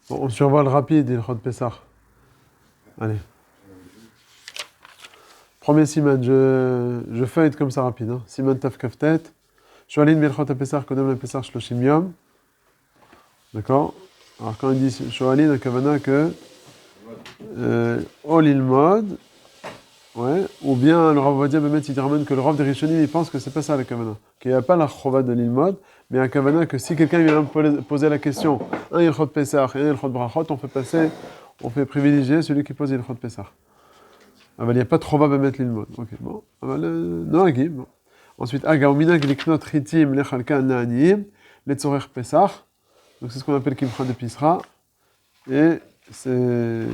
Bon, on survole rapide, il de Pessah. Allez. Premier siman, je feuillette comme ça rapide. Hein. Siman taf kaftet. Shoalin Melchot Pessah, Kodem le Pessah Shloshim Yom. D'accord. Alors quand il dit Shoalin, un kavana que Ol Ilmod, ouais, ou bien le Rav Ovadia Bemet il ramène que le Rav des Rishonim il pense que c'est pas ça le kavana, qu'il n'y a pas la chova de l'Ilmod, mais un kavana que si quelqu'un vient poser la question, un Ilchot Pessah et un Ilchot Brachot, on fait privilégier celui qui pose Ilchot Pessah. Ah ben il n'y a pas de chova Bemet l'Ilmod. Ok, bon. Ah ben non, Agim, bon. Ensuite, Agaumina Gliknot Ritim Lechalka Na'anim, Letzorech Pessah. Donc c'est ce qu'on appelle Kimcha de Pisra. Et c'est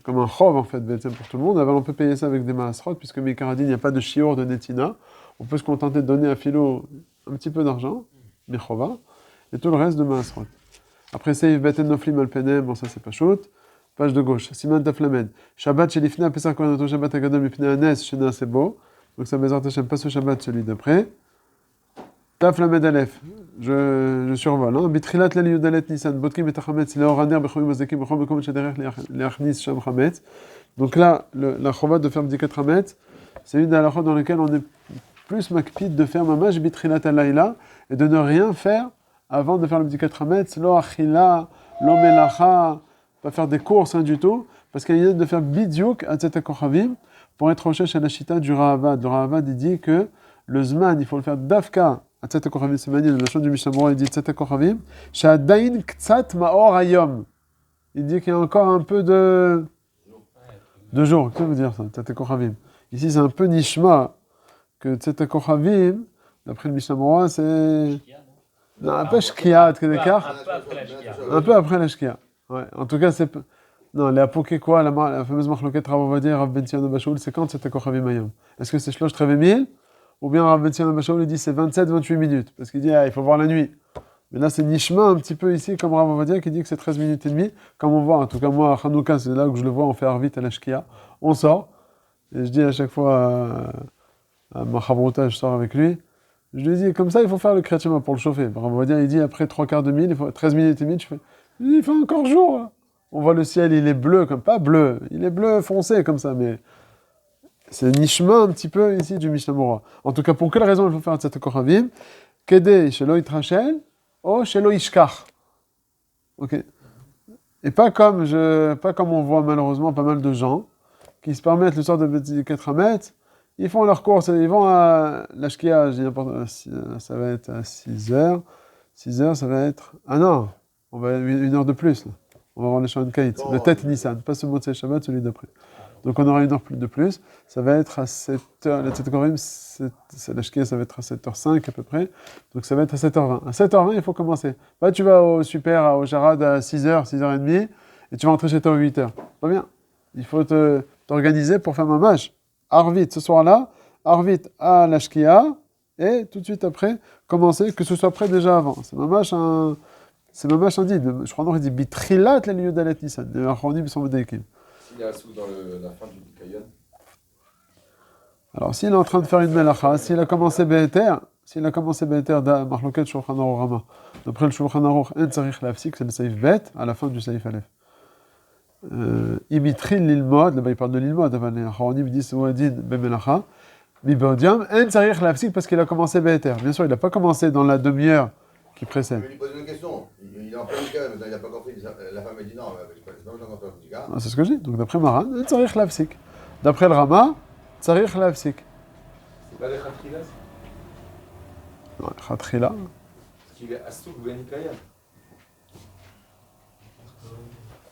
comme un chov en fait, pour tout le monde. Alors on peut payer ça avec des maasrot, puisque Mekaradin, il n'y a pas de shiur de netina. On peut se contenter de donner à Philo un petit peu d'argent, Mechova, et tout le reste de maasrot. Après, Seif Beten Noflim Alpenem, bon ça c'est pas shoot. Page de gauche, Siman Taflamed. Shabbat Shelifna Pesach Konato Shabbat Agadol Mipne Anes, Shena c'est beau. Donc ça Bezrat Hashem, pas ce Shabbat, celui d'après. Taflamed Aleph, je survole. Hein. Bitrilat Lel Yudalet Nisan, Botkim et Tachametz, Leoraner, Bechomim Mazekim, Bechom Bekom Shederech, Leachnis Sham Chametz. Donc là, la chova de faire Bdikat Chametz, c'est une des halachot dans lesquelles on est plus makpid de faire mamash Bitrilat Alayla et de ne rien faire avant de faire le Bdikat Chametz, Lo Achila, Lo Melacha, pas faire des courses, hein, du tout, parce qu'il y a de faire Bidyouk à Tzeta Kochavim pour être recherché à la chita du Ra'avad. Le Ra'avad, il dit que le Zman, il faut le faire d'Afka. Tzeta Kochavim, c'est magnifique, la chose du Mishnah, il dit Tzeta Kochavim, Sha'adain Ktsat Ma'or Hayom. Il dit qu'il y a encore un peu de jour. Qu'est-ce que ça veut dire ça, Tzeta Kochavim? Ici, c'est un peu Nishma, que Tzeta Kochavim, d'après le Mishnah, c'est. Non, un peu Shkiat, un peu après la Shkia. Ouais, en tout cas, c'est. Non, les apoké quoi, la fameuse marloquette Rav Ovadia, Rav Ben Sion Bashoul, c'est quand Tzeta Kochavim Hayom? Est-ce que c'est Shlosh Trevemil? Ou bien Rav Ben Sion Bashoul il dit c'est 27-28 minutes, parce qu'il dit il faut voir la nuit. Mais là c'est Nishma un petit peu ici, comme Rav Ovadia qui dit que c'est 13 minutes et demie, comme on voit, en tout cas moi à Hanouka, c'est là où je le vois, on fait Arvit à la Shkia, on sort, et je dis à chaque fois à ma Chavruta, je sors avec lui, je lui dis comme ça il faut faire le Kriyat pour le chauffer. Rav Ovadia il dit après 3/4 de mille, il faut 13 minutes et demie, je dis il fait encore jour là. On voit le ciel, il est bleu, comme pas bleu, il est bleu foncé comme ça, mais c'est Nishma un petit peu ici du Mishnah Mora. En tout cas, pour quelle raison il faut faire Tzeta Kochavim? Kedei shelo yitrashel, ou shelo yishkach. Ok. Et pas comme on voit malheureusement pas mal de gens qui se permettent le sort de B'dikat Hametz, ils font leur course, ils vont à la Shkia, ça va être à 6 heures. 6 heures, ça va être. Ah non, on va 1 heure de plus. Là. On va voir le Sharon Kait, le Tet Nissan, pas ce Motzei Shabbat, celui d'après. Donc on aura 1 heure de plus. Ça va être à 7h. La Tzedkorim, la Shkia, ça va être à 7h05 à peu près. Donc ça va être à 7h20. À 7h20, il faut commencer. Bah, tu vas au super, au Jarad à 6h, 6h30, et tu vas rentrer chez toi à 8h. Pas bien. Il faut t'organiser pour faire ma mâche. Arvit ce soir-là, Arvit à la Shkia, et tout de suite après, commencer, que ce soit prêt déjà avant. C'est ma mâche un. C'est ma mâche dit. Je crois qu'on dit bitrilat la lieu d'alet Nissan. Les Achronim sont médaïkim. S'il est assis dans la fin du Kayon. Alors, s'il est en train de faire une melacha, s'il a commencé Be'eter, da Marloket Shulchan Aruch Rama. D'après le Shulchan Aruch, en tzarich lafsik, c'est le Saïf Bet, à la fin du Saïf Aleph. Imitril l'ilmod, là-bas il parle de l'ilmod, les Achronim disent c'est Ouadin Bemelacha. Mibodiam, en tzarich lafsik, parce qu'il a commencé Be'eter. Bien sûr, il n'a pas commencé dans la demi-heure qui précède. Je vais lui poser une question. Il est en plein Kayon, mais il n'a pas compris. La femme a dit non, c'est pas besoin d'entendre le Tika. C'est ce que je dis. Donc d'après Maran, en tzarich lafsik. D'après le Rama, tzarich lafsik. C'est pas les Khatrilas? Non, Khatrila. Parce qu'il est Astouk Ben Kayan.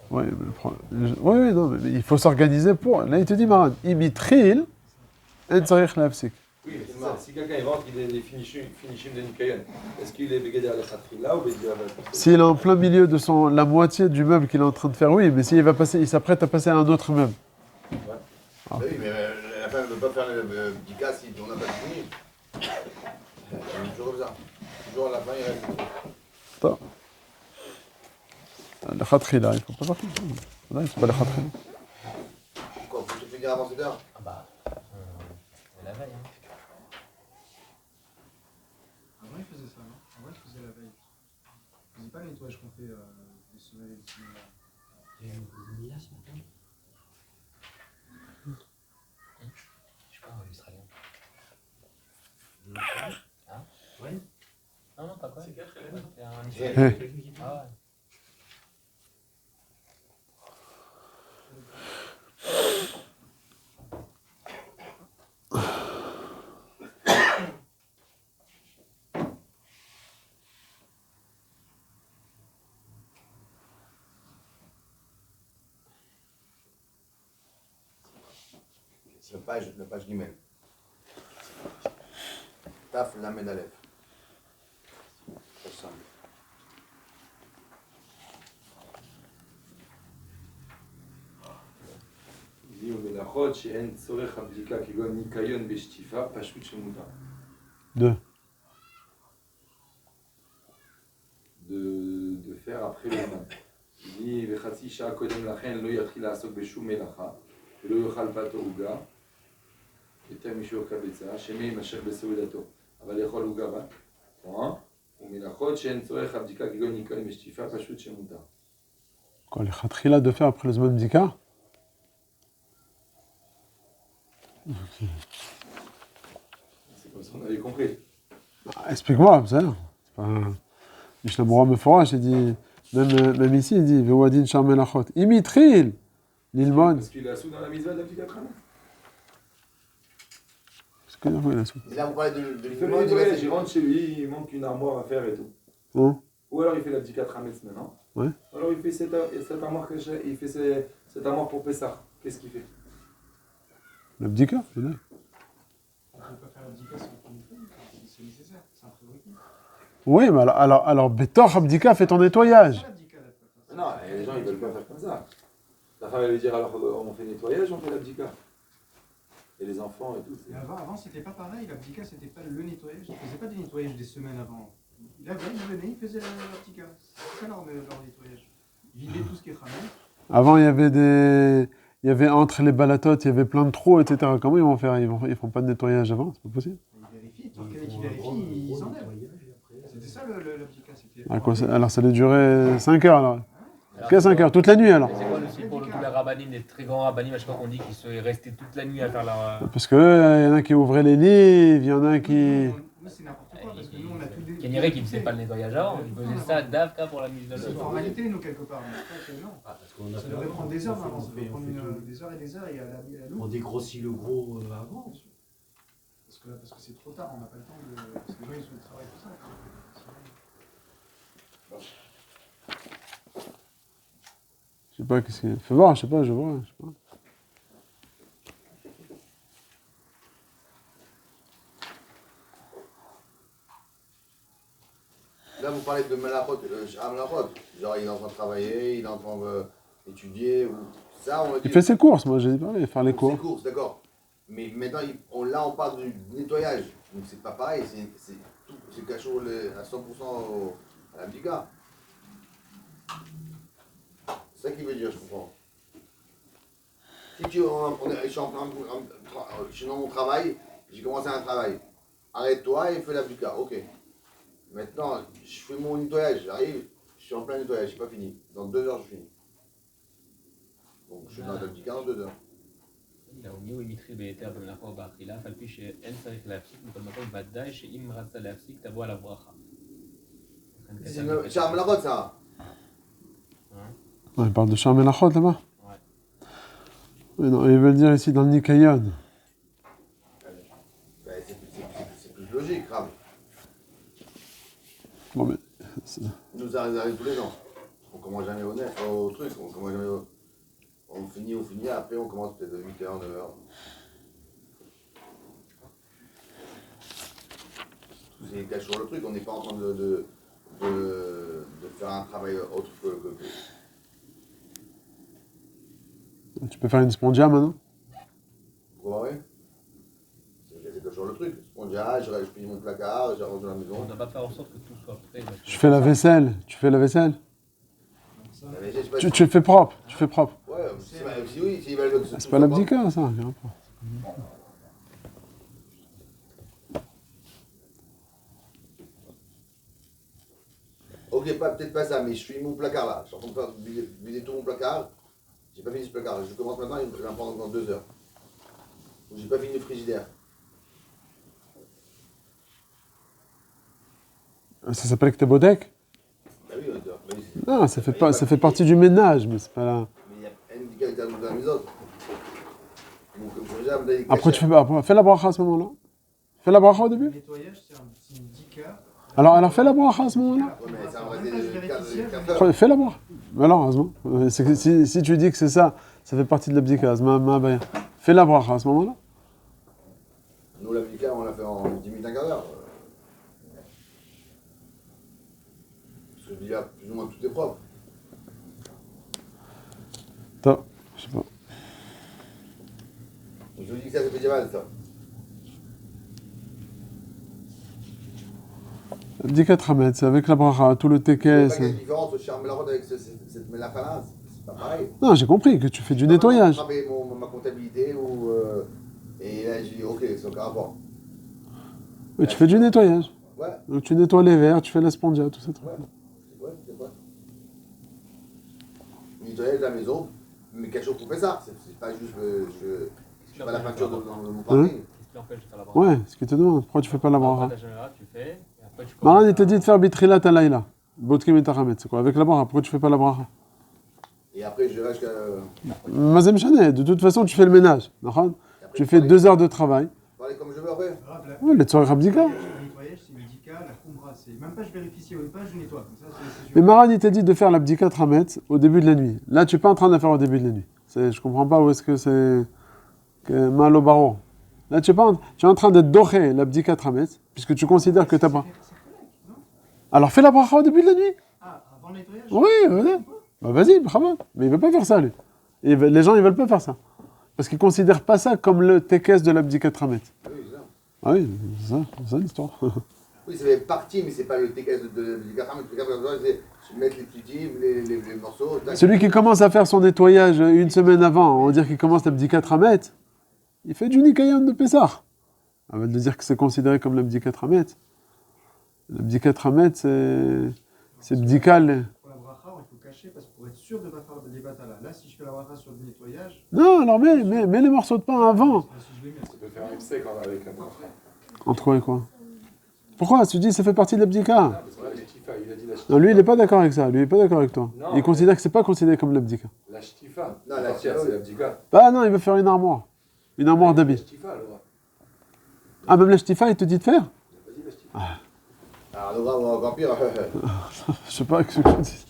Oui, non, mais il faut s'organiser pour. Là, il te dit, Maran, imitril, en tzarich lafsik. Oui, mais c'est ça. Si quelqu'un rentre, il est les finishim de Nikayan, est-ce qu'il est Begeder al Khatrila ou Begeder al. S'il est en plein milieu de la moitié du meuble qu'il est en train de faire, oui, mais il s'apprête à passer à un autre meuble. Ouais. Ah. Oui, mais la femme ne veut pas faire le Tika si on n'a pas fini. C'est toujours comme ça. Toujours à la fin, il reste. Attends. Le khatrila, il ne faut pas partir. Là, c'est pas le khatrila. Pourquoi? Faut tout finir avant 7 heures? Ah bah, c'est la veille. Hein. Avant, il faisait ça, non? Avant, il faisait la veille. Il faisait pas le nettoyage qu'on fait des Il y a une Mila ce matin. Je sais pas, un Australien. Hein? Ouais. Non, non, pas quoi. C'est un Israélien. Ah ouais. C'est la page Gimel. Taf Lamed Aleph. Ça ressemble. Il dit ומלאכות שאין צורך הבדיקה כגון ניקיון בשטיפה פשוט שמותר. 2. De faire après le man. Il dit וחצי שעה קודם לכן לא יתחיל לעסוק בשום מלאכה ולא יאכל פת או עוגה יותר משיעור קבצה שמא יימשך בסעודתו אבל יאכל עוגה רק. ומלאכות שאין צורך הבדיקה כגון ניקיון בשטיפה פשוט שמותר. Quoi, les khatkhila de faire après le Zman Bdika? C'est comme ça on avait compris. Explique-moi, c'est ça. Mishnah Meforash, il dit, même ici, il dit, Vewadin Shar Melachot. Imitril, l'ilmon. Parce qu'il a sous dans la mitzvah d'appliquer Qu'est-ce qu'il a sous? Et là, vous parlez de il fait le nettoyage, il rentre chez lui, il manque une armoire à faire et tout. Hein? Ou alors il fait la Bdikat Hametz maintenant. Ouais. Ou alors il fait cette armoire, il fait cette armoire pour Pessah. Qu'est-ce qu'il fait? Le Bdika, c'est là. On ne peut pas faire la Bdika sans prendre une feuille, c'est nécessaire, c'est un prérequis. Oui, mais alors Betor Abdika fait ton nettoyage. La Bdika, là, Non, et les gens ils veulent pas faire comme ça. La femme elle veut dire alors on fait nettoyage, on fait la Bdika. Et les enfants et tout. Mais avant c'était pas pareil, la Bdika c'était pas le nettoyage, ils faisaient pas du nettoyage des semaines avant. Il venait, il faisait la Bdika. C'est ça leur nettoyage. Ils vidaient tout ce qui est ramé. Avant, il y avait entre les balatotes, il y avait plein de trous, etc. Comment ils vont faire? Ils font pas de nettoyage avant, c'est pas possible. Ils vérifient, tant qu'il y en a qui vérifient, ils enlèvent. C'était ça la Bdika, c'était. Alors ça allait durer 5 heures alors. Qu'est-ce 5 heures? Toute la nuit alors? C'est quoi aussi pour le coup les rabbinim, les très grands rabbinim, à chaque fois qu'on dit qu'ils sont restés toute la nuit à faire leur. Parce que il y en a qui ouvraient les livres, il y en a qui. Nous c'est n'importe quoi, parce que nous on a tout des. Keniré qui ne faisait pas le nettoyage avant, il faisait ça d'Avka pour la mise de C'est une l'eau. formalité, nous, quelque part. Mais après, non. Ah, parce qu'on a Ça devrait prendre des heures avant. Ça devrait prendre des heures et des heures et à la loupe. On dégrossit le gros avant. Parce que c'est trop tard, on n'a pas le temps de. Parce que les gens ils sont au travail pour ça. Je sais pas qu'est-ce qu'il fait voir, je sais pas, je vois. Je sais pas. Là, vous parlez de Melachot, Melachot. Genre, il est en train de travailler, il est en train d'étudier. Ça, on Il fait ses courses, moi j'ai parlé, faire les Ses courses. courses, d'accord. Mais maintenant, là, on parle du nettoyage. Donc, c'est pas pareil. C'est cachot à 100% à la Bdika. C'est ça qu'il veut dire, je comprends. Si je suis dans mon travail, j'ai commencé un travail. Arrête-toi et fais la Bdika. Ok. Maintenant, je fais mon nettoyage. J'arrive, je suis en plein nettoyage, c'est pas fini. Dans 2 heures, je finis. Donc, je suis dans la Bdika dans 2 heures. לעוני הוא מתחיל ביתר במלאכה או באכילה, אף על פי שאין צריך להפסיק, מכל מקום ודאי שאם רצת להפסיק תבוא עליו ברכה. C'est un Melachot, ça. Ouais, il parle de Shar Melachot là-bas. Ouais. Mais non, ils veulent dire ici dans le Nikayon. C'est plus logique, grave. Bon, mais. Nous, ça arrive tous les ans. On commence jamais au truc, on commence jamais on finit, après on commence peut-être à 8h, 9h. C'est caché sur le truc, on n'est pas en train de faire un travail autre que... Tu peux faire une spondia maintenant? Pourquoi ouais? C'est caché sur le truc. Spondia, je finis mon placard, j'arrange la maison. On ne doit pas faire en sorte que tout soit prêt. parce que- Je fais la vaisselle. Tu fais la vaisselle? La vaisselle, je sais pas Tu si- fais propre. Tu fais propre. Ouais, si oui, s'ils veulent que C'est pas l'abdika, ça. il y a un peu. Ok, peut-être pas ça, mais je finis mon placard là. Je suis en train de faire vider tout mon placard. J'ai pas fini ce placard. Je commence maintenant, il va me prendre dans 2 heures. Donc j'ai pas fini le frigidaire. Ça s'appelle Ktebodek? Bah oui, mais Non, ça fait partie du ménage, mais c'est pas là. il y a un indicateur qui est dans la maison. Donc le frigidaire me donne Après, fais la bracha à ce moment-là. Fais la bracha au Le début. nettoyage, c'est une 10K. Alors fais la bracha à ce moment-là. Ouais, mais ça va Même pas, je vérifie, rester 4 heures. Fais la bracha. Mais alors, heureusement. C'est que si tu dis que c'est ça, ça fait partie de l'abdika. Fais la bracha à ce moment-là. Nous, l'appliquer, on l'a fait en 10 minutes, un quart d'heure. Parce que je dis là, plus ou moins tout est propre. Attends, je sais pas. Donc je vous dis que ça fait déjà mal, ça. Abdika Tramet, c'est avec la bracha, tout le Il y a tekes. pas quelle différence entre Charles Melachot avec cette mélacha-là, c'est pas pareil. Non, j'ai compris que tu fais du nettoyage. J'ai attrapé ma comptabilité et là j'ai dit ok, c'est aucun rapport. Oui, tu fais du nettoyage. Ouais, Donc tu nettoies les verres, tu fais l'espondia, tout ça. c'est quoi nettoyage de la maison, mais quelque chose pour faire ça. C'est pas juste je fais pas la peinture dans mon parking. Qu'est-ce qui empêche de faire la bracha? Ouais, ce qu'il te demande. Pourquoi tu fais pas la En bracha? général, tu fais, et après tu Maran, il commences t'a dit de faire bitrilat alayla. Botkim et tachamet, c'est quoi? Avec la bracha, pourquoi tu fais pas la bracha? Et après je reste Mazem Chanet, de toute façon, tu fais le ménage. D'accord? Tu fais 2 heures de travail. parler comme je veux après. Ouais, les tsorik abdika. Le nettoyage, c'est une 10K, la kumbra, c'est même pas je vérifie si ou pas, je nettoie. Comme ça, c'est sûr. Mais Maran, il t'a dit de faire l'abdika tramet au début de la nuit. Là, tu n'es pas en train de la faire au début de la nuit. Je comprends pas où est-ce que c'est. Mal au barreau. Là, tu es en train de dorer l'abdika tramet, puisque tu considères que tu n'as pas. Alors fais la bracha au début de la nuit. Ah, avant le nettoyage? Oui, voilà. Bah vas-y, bravo. Mais il ne veut pas faire ça, lui. Les gens, ils ne veulent pas faire ça. Parce qu'ils ne considèrent pas ça comme le tekes de l'abdika tramet. Oui, c'est ça. Ah oui, c'est ça l'histoire. Oui, ça fait partie, mais c'est pas le TKS du Qatar, mais c'est mettre les petits, les morceaux. tac. Celui qui commence à faire son nettoyage une semaine avant, on va dire qu'il commence l'abdika tramet, il fait du nikayon de Pessah. Avant de dire que c'est considéré comme l'abdika tramet. L'abdika tramet, c'est bdikal. Pour la bracha, il faut cacher parce que pour être sûr de ne pas faire des batalas. Là, si je fais la bracha sur le nettoyage, Non, alors mets les morceaux de pain avant. si je vais mettre. Tu peux faire un FC avec la bracha. Entre quoi et quoi? Pourquoi? Tu dis ça fait partie de l'abdika. Parce que la shtifa, il a dit la shtifa. Non, lui, il n'est pas d'accord avec ça. Lui, il n'est pas d'accord avec toi. Non, Il considère que c'est pas considéré comme l'abdika. La shtifa. Non, La la partir, shtifa, c'est l'abdika. Ah non, il veut faire une armoire. Une armoire La d'habits. shtifa, alors. Ah, même la shtifa, il te dit de faire? Il a pas dit la shtifa. Alors, le gars, encore pire. Je sais pas ce que je dis.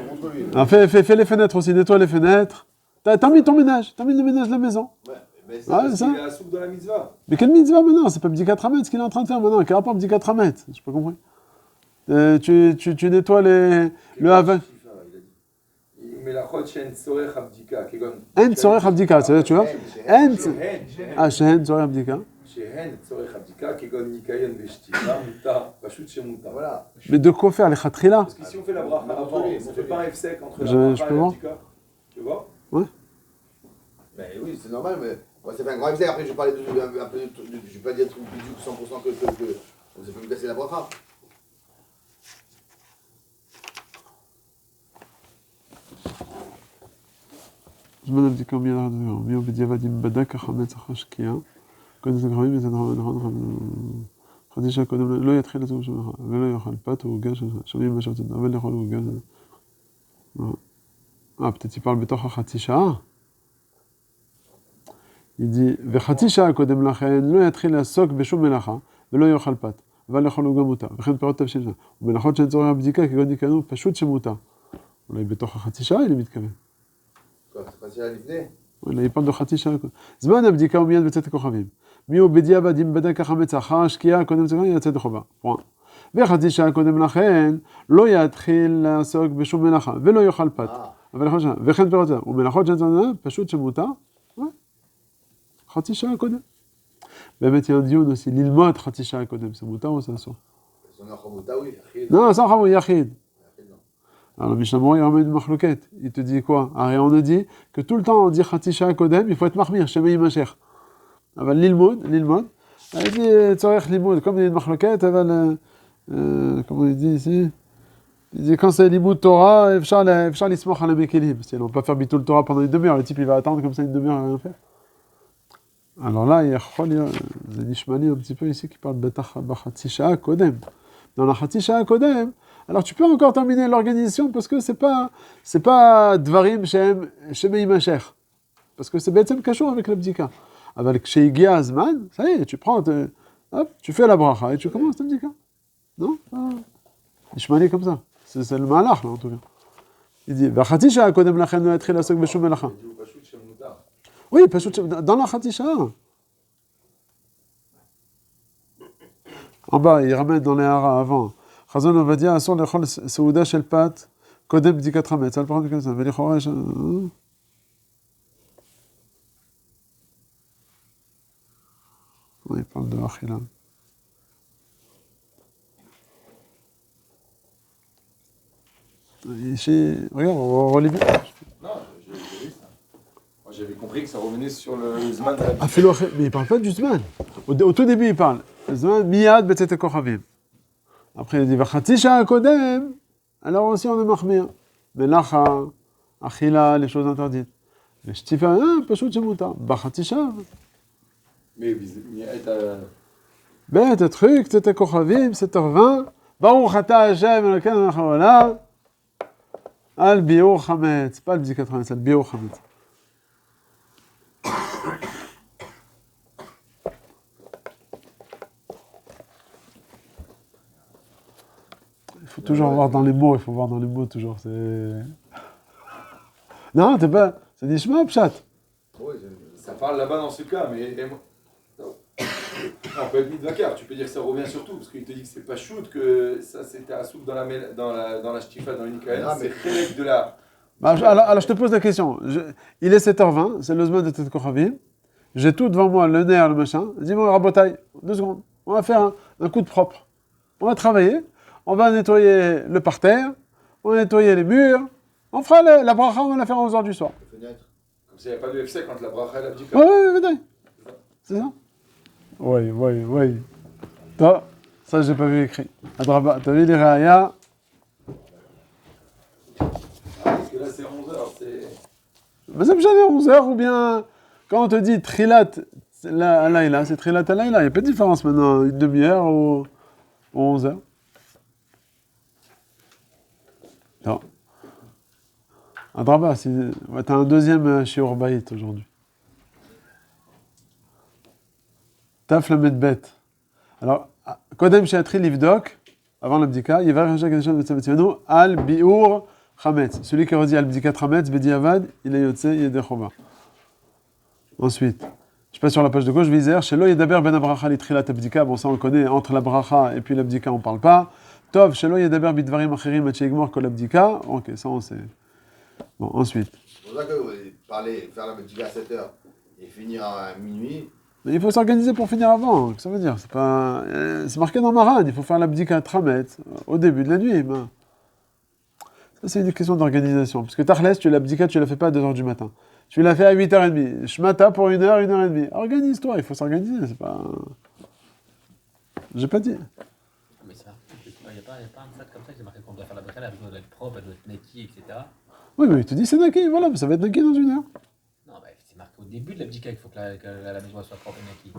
Montre lui. Ah, fais les fenêtres aussi, nettoie les fenêtres. T'as mis ton ménage, t'as mis le ménage de la maison. Ouais, mais Ah, ça, c'est ça. Il est à souk dans la mitzvah. Mais quelle mitzvah maintenant? C'est pas Bdikat Ramet ce qu'il est en train de faire maintenant. Quel rapport Bdikat Ramet? J'ai pas compris. Tu nettoies le haven. Shtifa, il a dit. מלאכות שהן צורך הבדיקה, כגון... אין צורך הבדיקה, tu vois? אין... שהן, שהן צורך הבדיקה. שהן צורך הבדיקה, כגון ניקיון ושטיפה, מותר, פשוט שמותר. voilà. Mais de quoi faire les khatrila? Parce que si on fait la bracha avant, on fait pas un F sec entre la Je bracha peux et la voir bdika. Tu vois? Ben oui, c'est normal, mais moi, ça fait un grand effet. Après, je vais parler un peu je vais pas dire tout bidou 100% que donc ça peut me casser la bracha. זמן הבדיקה הוא מיד אחת הדבר. מי הוא בדיעבד אם בדק החמץ אחרי שקיעה. קודם זה גרמים את חצי שעה קודם לא יתחיל לצום שום אחד. ולא יאכל פת או עוגה שומעים בשעות הדבר. אבל לאכול עוגה. peut-être il parle בתוך החצי שעה. Il dit, וחצי שעה קודם לכן לא יתחיל לעסוק בשום מלאכה ולא יאכל פת. אבל לאכול עוגה מותר. וכן פירות תבשיל שעה. ומלאכות שאין צורך הבדיקה כגון ניקיון פשוט שמותר. אולי בתוך החצי שעה היא מתכוון. Quoi, c'est pas si à l'ifné? וואלה, יפל דו חצי שעה. זמן הבדיקה הוא מיד בצאת הכוכבים. מי הוא בדיעבד אם בדק החמץ אחר השקיעה קודם צגן יצא ידי חובה. וחצי שעה קודם לכן לא יתחיל לעסוק בשום מלאכה ולא יאכל פת. אבל יכול שעה. וכן פירות שעה. ומלאכות שאין צורך פשוט שמותר. חצי שעה קודם. באמת יהיה דיון aussi. ללמוד חצי שעה קודם. זה מותר או זה אסור? Son achomouta, oui, achid. Non, ça הוא יחיד. Achid, non. Alors, Mishnah il ramène une marloquette. Il te dit quoi? Alors, on a dit que tout le temps, on dit Khatisha Kodem, il faut être marmir, Shemei Macher. Alors, l'ilmoud. Il dit, Tzorech l'ilmoud, comme il y a une marloquette, comment il dit ici? Il dit quand c'est Limud Torah, Efshar l'ismoch ala mekelim. Si on ne va pas faire Bitul Torah pendant une demi-heure, le type il va attendre comme ça une demi-heure et rien faire. Alors là, il y a Nishmani un petit peu ici qui parle de Bachatzi Sha'a Kodem. Dans la Chatzi Sha'a Kodem, alors tu peux encore terminer l'organisation parce que c'est pas Dvarim Shemei Masher. Parce que c'est Betzem Kashur avec l'abdika. Avec Sheigia Azman, ça y est, tu prends, hop, tu fais la bracha et tu commences l'abdika. Non? Nishmani comme ça. C'est le malach là en tout cas. Il dit Bachatzi Sha'a Kodem lachen lo yatchil lasok b'shum melacha. Oui, dans la Khatisha. En bas, il ramène dans les haras avant. Chazon Ovadia, Asur lechol Seuda shel pat, Kodem bdikat hametz. Ça le prend comme ça. Velichora, il parle de Achila. Regarde, on relit bien. Non, j'ai vu ça. Moi, j'avais compris que ça revenait sur le Zman de la Ah, mais il parle pas du Zman. Au tout début, il parle. Zman, miyad betzet kochavim. Après, il dit, vachatzi sha'a kodem. Alors aussi, on est mahmir. Melacha, achila, les choses interdites. Mais je t'y fais un, pashut shemuta. Vachatzi sha'a. Mais Bet, truc, t'étais kochavim, 7h20. Baruch ata Hashem, Elokeinu melech haolam. Al biur chametz. Pas le bdikat chametz, c'est le biur chametz. Il faut toujours voir dans les mots, toujours. Non, t'es pas. C'est Nishma Pshat. Oui, ça parle là-bas dans ce cas, mais. On peut être mis de vacar, tu peux dire que ça revient surtout, parce qu'il te dit que c'est pas shoot, que ça c'était à souk dans la shtifa, dans l'Unikaël, c'est khélek de la. Alors je te pose la question. Il est 7h20, c'est le Zman de Tet Kochavim. J'ai tout devant moi, le nerf, le machin. Dis-moi, Rabotai, 2 secondes. On va faire un coup de propre. On va travailler, on va nettoyer le parterre, on va nettoyer les murs. On fera la bracha, on va la faire à 11h du soir. Comme s'il n'y avait pas de FC quand la bracha et la bdika. Oui, c'est ça. Oui. Ça, j'ai pas vu écrit. Adraba, t'as vu les réayas? Parce que là, c'est 11h, c'est. Mais ça me gêne 11h ou bien quand on te dit Trilat Alayla, c'est Trilat Alayla. Il n'y a pas de différence maintenant, une demi-heure ou 11h. Non. Adraba, t'as un deuxième shiur bayit aujourd'hui. Taf la medbet. Alors, Kodem Sheatri Livdok, avant l'abdika, Yevar Hachak Adeshan Betzavetzivenu, Al Biur Chametz. Celui qui redit Al Bdikat Chametz, Bediavad, il est Yotze Yedechova. Ensuite, je passe sur la page de gauche, Vizer, Shelo Yedaber Ben Abracha Litrilat Abdika, bon ça on le connaît, entre la bracha et puis l'abdika on ne parle pas. Tov, Shelo Yedaber Bidvarim Acherim Atcheigmor Kol Abdika, ok, ça on sait. Bon, ensuite. C'est pour ça que faire la bdika à 7h et finir à minuit. Mais il faut s'organiser pour finir avant, qu'est-ce que ça veut dire? C'est marqué dans Maran, il faut faire l'abdika à Tramet, au début de la nuit. Ben. Ça, c'est une question d'organisation. Parce que Tachles, l'abdika, tu ne la fais pas à 2h du matin. Tu l'as fait à 8h30. Shmata pour 1h, 1h30. Organise-toi, il faut s'organiser, c'est pas... J'ai pas dit. Mais ça, il n'y a pas un sac comme ça qui est marqué qu'on doit faire la bracha, elle doit être propre, elle doit être naki, etc. Oui, mais il te dit c'est naki, voilà, mais ça va être naki dans 1 heure. Non, bah, c'est marqué au début de l'abdika qu'il faut que la maison soit propre et naki.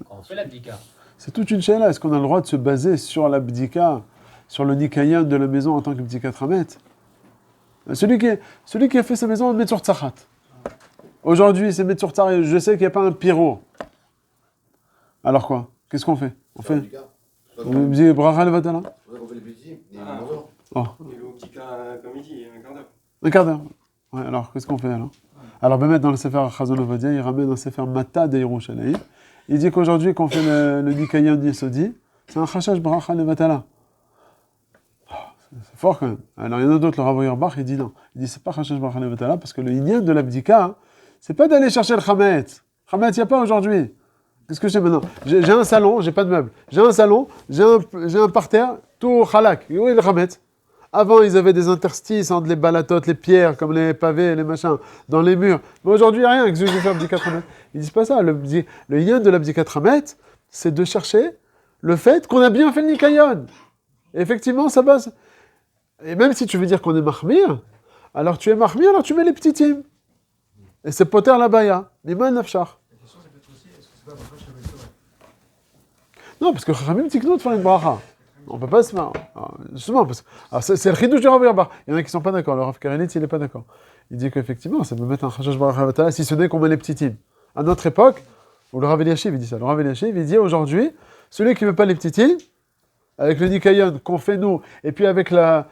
Quand on fait l'abdika. C'est toute une chaîne là. Est-ce qu'on a le droit de se baser sur l'abdika, sur le nikayan de la maison en tant que bdika tramet? Celui qui a fait sa maison, Metzur Tzachat. Aujourd'hui, c'est Metzur Tzachat. Je sais qu'il n'y a pas un pyro. Alors quoi? Qu'est-ce qu'on fait? On fait on dit bracha levatala. C'est pour ça qu'on fait les petits, les Ah. morceaux. Oh, Et le petit cas comme midi, un quart d'heure. un quart d'heure. Ouais, alors qu'est-ce qu'on fait alors? Alors, Bémet, dans le Sefer Chazon Ovadia, il ramène un Sefer Mata de Yerushalayim. Il dit qu'aujourd'hui, qu'on fait le Nikayan Yesodi, c'est un Chashash bracha levatala. C'est fort quand même. Alors il y en a d'autres, le Rav Auerbach, il dit non. Il dit c'est pas Chashash bracha levatala parce que le Inyan de l'abdika, c'est pas d'aller chercher le Chametz. Chametz, il n'y a pas aujourd'hui. Qu'est-ce que j'ai maintenant? J'ai un salon, j'ai pas de meubles. J'ai un salon, j'ai un parterre, tout halak. Où est le Chametz? Avant, ils avaient des interstices entre les balatotes, les pierres, comme les pavés, les machins, dans les murs. Mais aujourd'hui, il n'y a rien. Qu'est-ce que je vais faire l'abdika Chametz? Ils disent pas ça. Le Inyan de l'abdika Chametz, c'est de chercher le fait qu'on a bien fait le Nikayon. Et effectivement, ça passe. Et même si tu veux dire qu'on est mahmir, alors tu es mahmir, alors tu mets les petitim. Et c'est poter la baya. Mima nafshar. La question, c'est peut-être aussi, est-ce que c'est pas bracha Shabbat Torah? Non, parce que Chachamim tiknou de faire une bracha. On peut pas se faire. Justement, parce que alors c'est le chidouche du Rav Yerbach. Il y en a qui sont pas d'accord. Le Rav Karenitz, il est pas d'accord. Il dit qu'effectivement, ça peut mettre un chashash barakha, si ce n'est qu'on met les petitim. À notre époque, où le Rav Eliashiv, il dit ça. Le Rav Eliashiv, il dit aujourd'hui, celui qui veut pas les petitim, avec le nikayon qu'on fait nous, et puis avec la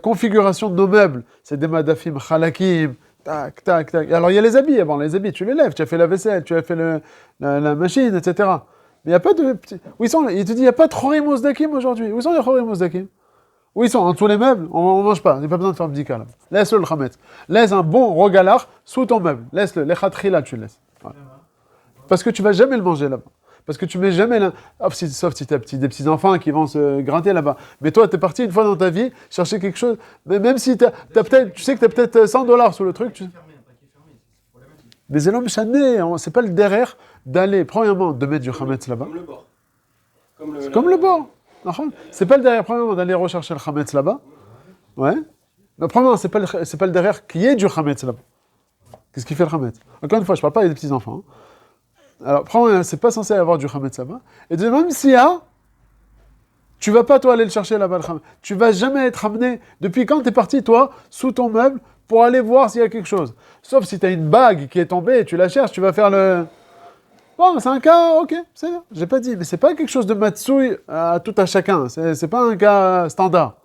configuration de nos meubles, c'est des madafim khalakim, tac, tac, tac. Alors il y a les habits, bon, les habits, tu les lèves, tu as fait la vaisselle, tu as fait la machine, etc. Mais il n'y a pas de petits. Où ils sont? Il te dit, il n'y a pas de chorim osdakim aujourd'hui. Où sont les chorim osdakim? Où ils sont? En dessous les meubles? On ne mange pas, il n'y a pas besoin de faire bdika là. Laisse-le le chametz. Laisse un bon rogalard sous ton meuble. Laisse-le, les khatri là, tu le laisses. Voilà. Parce que tu vas jamais le manger là-bas. Parce que tu mets jamais là. Sauf si tu as des petits enfants qui vont se gratter là-bas. Mais toi, tu es parti une fois dans ta vie chercher quelque chose. Mais même si tu sais que tu as peut-être $100 sous le truc. Fermé, un paquet fermé, c'est problématique. Mais c'est l'homme chané. C'est pas le derrière d'aller, premièrement, de mettre du chametz là-bas. Comme le bord. C'est comme le bord. C'est pas le derrière, premièrement, d'aller rechercher le chametz là-bas. Ouais. Mais premièrement, c'est pas le derrière qui est du chametz là-bas. Qu'est-ce qui fait le chametz? Encore une fois, je parle pas des petits-enfants. Alors, premièrement, c'est pas censé avoir du chametz là-bas. Et deuxièmement, même s'il y a, tu vas pas, toi, aller le chercher là-bas, le chametz. Tu vas jamais être amené, depuis quand tu es parti, toi, sous ton meuble, pour aller voir s'il y a quelque chose. Sauf si tu as une bague qui est tombée et tu la cherches, tu vas faire le... Bon, c'est un cas, ok, c'est bien. J'ai pas dit, mais c'est pas quelque chose de matsouille à tout à chacun. C'est pas un cas standard.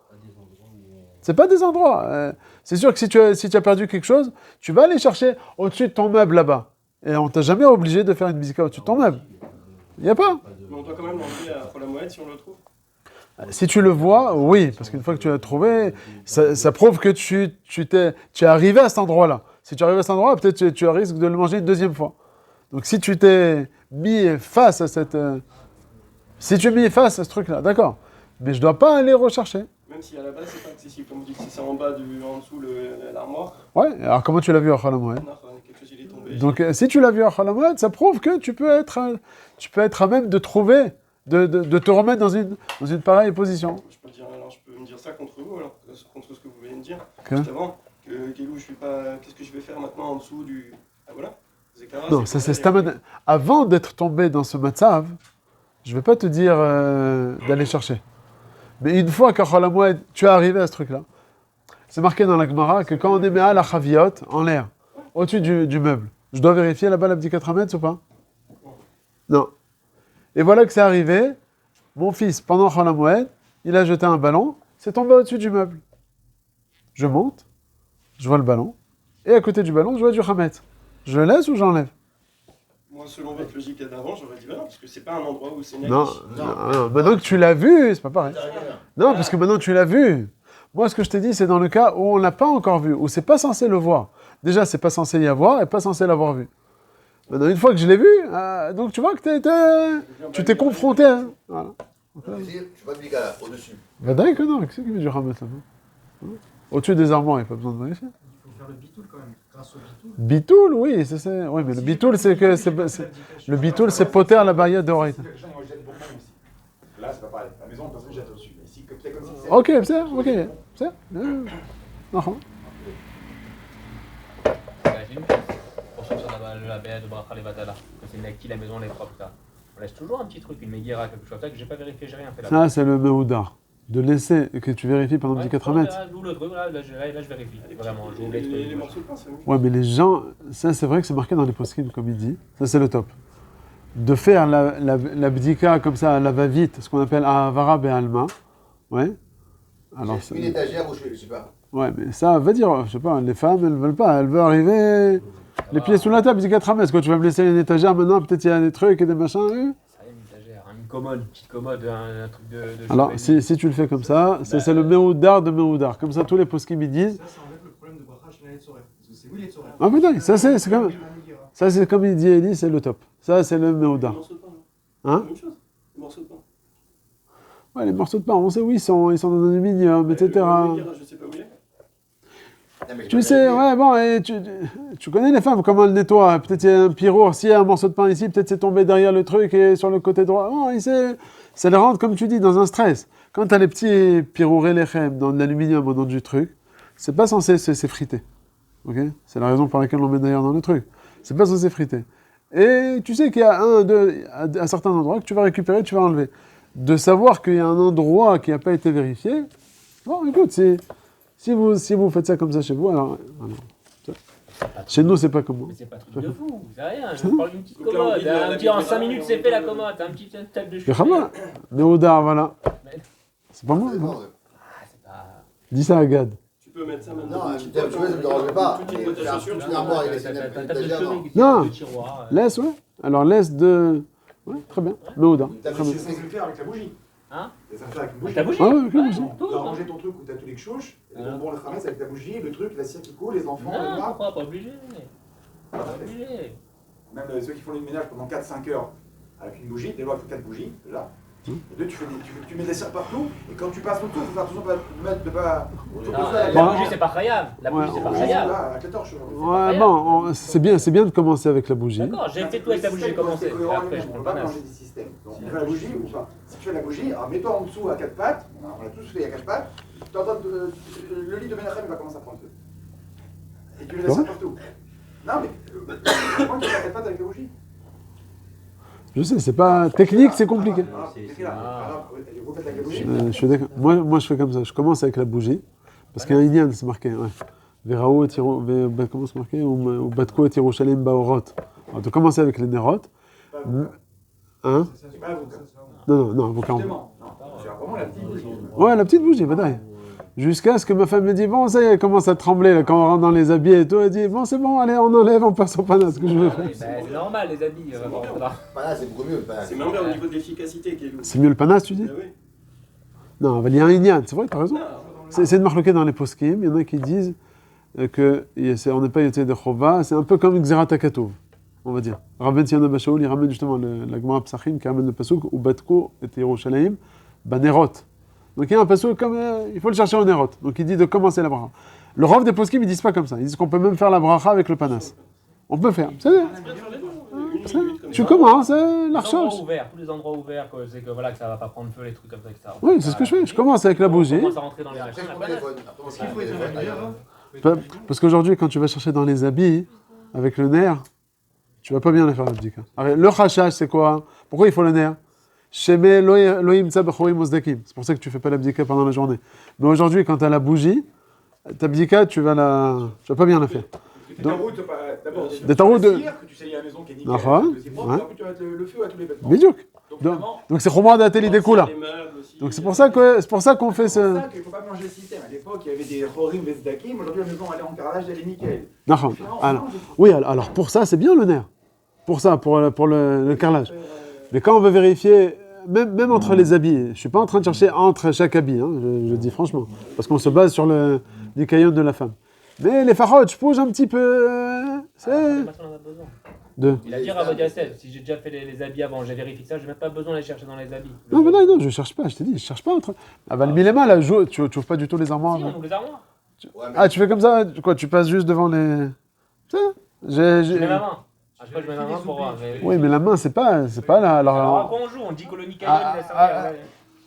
C'est pas des endroits. C'est sûr que si tu as perdu quelque chose, tu vas aller chercher au-dessus de ton meuble là-bas. Et on t'a jamais obligé de faire une bisika au-dessus de ton meuble. Il n'y a pas. Mais on doit quand même l'enlever à Chol HaMoed si on le trouve. Si tu le vois, oui, parce qu'une fois que tu l'as trouvé, ça prouve que tu es arrivé à cet endroit-là. Si tu arrives à cet endroit, peut-être tu risques de le manger une deuxième fois. Donc si tu t'es mis face à si tu es mis face à ce truc-là, d'accord. Mais je dois pas aller rechercher. Même si à la base c'est pas accessible, comme vous dites, si c'est en bas, en dessous l'armoire, Ouais, alors comment tu l'as vu à Chol HaMoed? quelque chose il est tombé. Donc si tu l'as vu à Chol HaMoed, ça prouve que tu peux être à même de trouver, de te remettre dans une pareille position. Je peux me dire ça contre vous, alors, contre ce que vous venez de dire, Okay. juste avant, qu'est-ce que je vais faire maintenant en dessous du... Ah voilà. Zekara, Non, ça c'est stamad. Avant d'être tombé dans ce matzav, je vais pas te dire d'aller chercher. Mais une fois qu'à Chol HaMoed, tu es arrivé à ce truc-là, c'est marqué dans la Gemara que quand on est à la chaviot, en l'air, au-dessus du meuble, je dois vérifier là-bas la petite 4 mètres ou pas? Non. Et voilà que c'est arrivé, mon fils, pendant Chol HaMoed, il a jeté un ballon, c'est tombé au-dessus du meuble. Je monte, je vois le ballon, et à côté du ballon, je vois du chametz. Je le laisse ou j'enlève? Moi, selon votre logique d'avant, j'aurais dit non, parce que c'est pas un endroit où c'est Non, naïf. non, maintenant que tu l'as vu, c'est pas pareil. Non, parce que maintenant que tu l'as vu. Moi, ce que je t'ai dit, c'est dans le cas où on l'a pas encore vu, où c'est pas censé le voir. Déjà, c'est pas censé y avoir et pas censé l'avoir vu. Maintenant, une fois que je l'ai vu, donc tu vois que tu t'es confronté. Hein. Voilà. Je suis pas de biga là, au-dessus. Bah d'accord que non, qu'est-ce qu'il veut du ramettre là-bas? Au-dessus des armoires, il n'y a pas besoin de vérifier. Il faut faire le bitoul quand même, grâce au bitoul. Bitoul, oui, c'est. Oui, mais le bitoul, c'est que. Le bitoul, c'est poter à la barrière d'oreille. Les gens, ils jettent beaucoup aussi. Là, c'est pas pareil. La maison, personne ne jette au-dessus. Mais ici, c'est comme si c'est. Ok, c'est. Non. J'ai une chose pour sortir la baie de Bracha Levatala, que c'est Naki, la maison, elle est propre. Là. On laisse toujours un petit truc, une meguera, quelque chose comme ça, que j'ai pas vérifié, j'ai rien fait là. Ça, c'est le mehoudar. De laisser que tu vérifies pendant 4 mètres. J'ouvre le truc, là, je vérifie. Vraiment, j'ouvre les Les trucs. morceaux de pain, c'est mieux. Ouais, mais les gens, ça c'est vrai que c'est marqué dans les poskim, comme il dit. Ça c'est le top. De faire la bdika comme ça, la va-vite, ce qu'on appelle avara be'alma. Ouais. Alors, J'ai une étagère où je sais pas. ouais, mais ça veut dire, je sais pas, les femmes, elles veulent pas. Elles veulent arriver les pieds sous la table, bdika tramès. Quand tu vas me laisser une étagère maintenant, peut-être il y a des trucs et des machins. Ça y est, une étagère, une commode, une petite commode, un truc de Alors, chevet. si tu le fais comme ça, c'est le mehoudar de mehoudar. Comme ça, tous les poskim ils disent. Ça enlève le problème de bracha chez les Tzoreh. Parce que c'est oui les Tzoreh. Ah, putain, ça c'est comme. Ça c'est comme il dit Eli, c'est le top. Ça c'est le Les mehoudar. morceaux de pain, Hein? même chose. Les morceaux de pain. Ouais, les morceaux de pain, on sait où ils sont dans un aluminium, etc. Je sais pas où il est. Non, mais je Tu peux sais, vérifier. ouais, bon, et tu connais les femmes, comment elles nettoient. Peut-être il y a un pirour, s'il y a un morceau de pain ici, peut-être c'est tombé derrière le truc et sur le côté droit. Non, ça les rentre, comme tu dis, dans un stress. Quand tu as les petits pirourés lechem dans de l'aluminium ou dans du truc, c'est pas censé s'effriter. Ok? C'est la raison pour laquelle on met d'ailleurs dans le truc. C'est pas censé friter. Et tu sais qu'il y a à certains endroits que tu vas récupérer, tu vas enlever. De savoir qu'il y a un endroit qui n'a pas été vérifié, bon, écoute, si vous faites ça comme ça chez vous, alors chez nous, c'est pas comme moi. Mais c'est pas truc de fou, c'est rien. Je parle d'une petite commode. En 5 minutes, c'est fait la commode. Un petit table de Le cheveux. Khama, mais Oda, voilà. Mais- C'est pas moi. C'est non. bon. Ah, c'est pas. Dis ça à Gad. Tu peux mettre ça maintenant. Non, tu vois, ça me dérangerait pas. Tout type Mais de faire chaussures, toute une armoire avec T'as des ta table de étagères, non. cheveux qui Non. de tiroir. Laisse, ouais. Alors laisse de. Ouais, très bien. Mais Oda. T'as Très mis bien. chez- C'est censé le faire avec la bougie. Hein? C'est censé faire avec une bougie. Ta bougie? Ah ouais, ok, Ouais, bougie. tout, Tu as hein. rangé ton truc où tu as tous les chouches, et Ah. bon, le khamas avec ta bougie, le truc, la cire qui coule, les enfants, les Non, noirs. pourquoi pas obligé? Pas obligé. Même ceux qui font le ménage pendant 4-5 heures avec une bougie, des lois, il faut 4 bougies, déjà. Et deux, tu mets des cires partout, et quand tu passes le tour, il faut faire attention de pas. Non, Bon. la bougie, c'est pas khayab. La bougie, Ouais, c'est pas ouais. khayab. Là, avec la torche. Ouais, bon, c'est bien de commencer avec la bougie. D'accord, j'ai fait tout avec la bougie, j'ai commencé. Et après, je On prends ne le peut pas panache. manger des systèmes. Donc, on fait la bougie ou pas. Si tu fais la bougie, alors mets-toi en dessous à 4 pattes, on l'a tous fait à 4 pattes, le lit de Menachem va commencer à prendre feu. Et tu le laisses Ouais. partout. Non, mais comment tu fais à 4 pattes avec la bougie? Je sais, c'est pas technique, c'est compliqué. Ah, c'est là. Alors, vous faites avec la bougie. Je suis d'accord. Moi, je fais comme ça. Je commence avec la bougie. Parce qu'il y a un Inyan, c'est marqué. Ouais. Verao et Tiro. Comment c'est marqué? Ou Batko et Yerushalayim Baorot. Alors, tu commences avec les Nerot. Hein? C'est pas vous. Non, avocat. Justement, non, c'est vraiment la petite bougie. Ouais, la petite bougie, badaï. Jusqu'à ce que ma femme me dise, bon, ça y est, elle commence à trembler, là, quand on rentre dans les habits et tout, elle dit, bon, c'est bon, allez, on enlève, on passe au panas, ce que je veux faire. Oui, ben, c'est normal, les habits. Voilà. Pas là, c'est beaucoup mieux. Pas là. C'est même bien au niveau de l'efficacité qui est loup. C'est mieux le panas, tu dis? Ah oui. Non, il y a un Inyan, c'est vrai, t'as raison. C'est de marquer dans les poskim, il y en a qui disent on n'est pas yoté de chova, c'est un peu comme Xerat HaKatouv, on va dire. Rabben Tzionah Bashaoul, il ramène justement la Gemara Psachim, qui ramène le pasuk, ou Batko et Yerushalayim, Banerot. Donc il y a un pasuk comme, il faut le chercher au Nerot. Donc il dit de commencer la bracha. Le Rav des poskim, ils disent pas comme ça, ils disent qu'on peut même faire la bracha avec le panas. On peut faire, c'est bien. Tu commences, la recherche. Tous les endroits ouverts, c'est que voilà que ça va pas prendre feu, les trucs comme ça, etc. Oui, c'est ce que je fais, je commence avec la On bougie. commence à rentrer dans les Après, machines. je la prends le panache. téléphone. Après, on se Il faut met le être téléphone, meilleur. d'ailleurs. Parce qu'aujourd'hui, quand tu vas chercher dans les habits, avec le nerf, tu vas pas bien les faire l'abdika. Le khashash, c'est quoi? Pourquoi il faut le nerf? Sheme loim tza b'chorim ozdakim. C'est pour ça que tu fais pas l'abdika pendant la journée. Mais aujourd'hui, quand tu as la bougie, ta abdika, tu vas pas bien la faire. Tu fais ta route, d'abord, De ta route de- que tu sais, il y a la maison qui est nickel, Ah, que c'est propre, ouais. et après tu vas mettre le feu à tous les vêtements. Bidjouk. Donc, Donc, vraiment, donc c'est Chomra d'Ateli des là. Les meubles aussi. Donc c'est pour ça qu'on fait c'est pour ce. ça qu'il ne faut pas mélanger le système. À l'époque, il y avait des Horim Vezdakim. Aujourd'hui, la maison, elle est en carrelage, elle est nickel. Nahon. Alors, oui, alors pour ça, c'est bien le nerf. Pour ça, pour le carrelage. Mais quand on veut vérifier, même entre les habits, je suis pas en train de chercher entre chaque habit, hein, je dis franchement, parce qu'on se base sur le nikayon de la femme. Mais les farotes, je bouge un petit peu. C'est Pas ça, on en a besoin. de. Il a dit Rabbi Yosef, si j'ai déjà fait les habits avant, j'ai vérifié ça, j'ai même pas besoin d'aller chercher dans les habits. Non, mais non, je cherche pas. Je t'ai dit, je cherche pas entre. Ah bah le milléma là, tu ouvres pas du tout les armoires. Si, là. on ouvre les armoires. Ouais, mais Ah, tu fais comme ça, quoi? Tu passes juste devant les. Ça, Je mets ma main. Ah, je sais pas, je mets ma main pour voir. Mais... Oui, mais la main, c'est pas là. Alors, quand on joue, on dit que le Nikayon, il laisse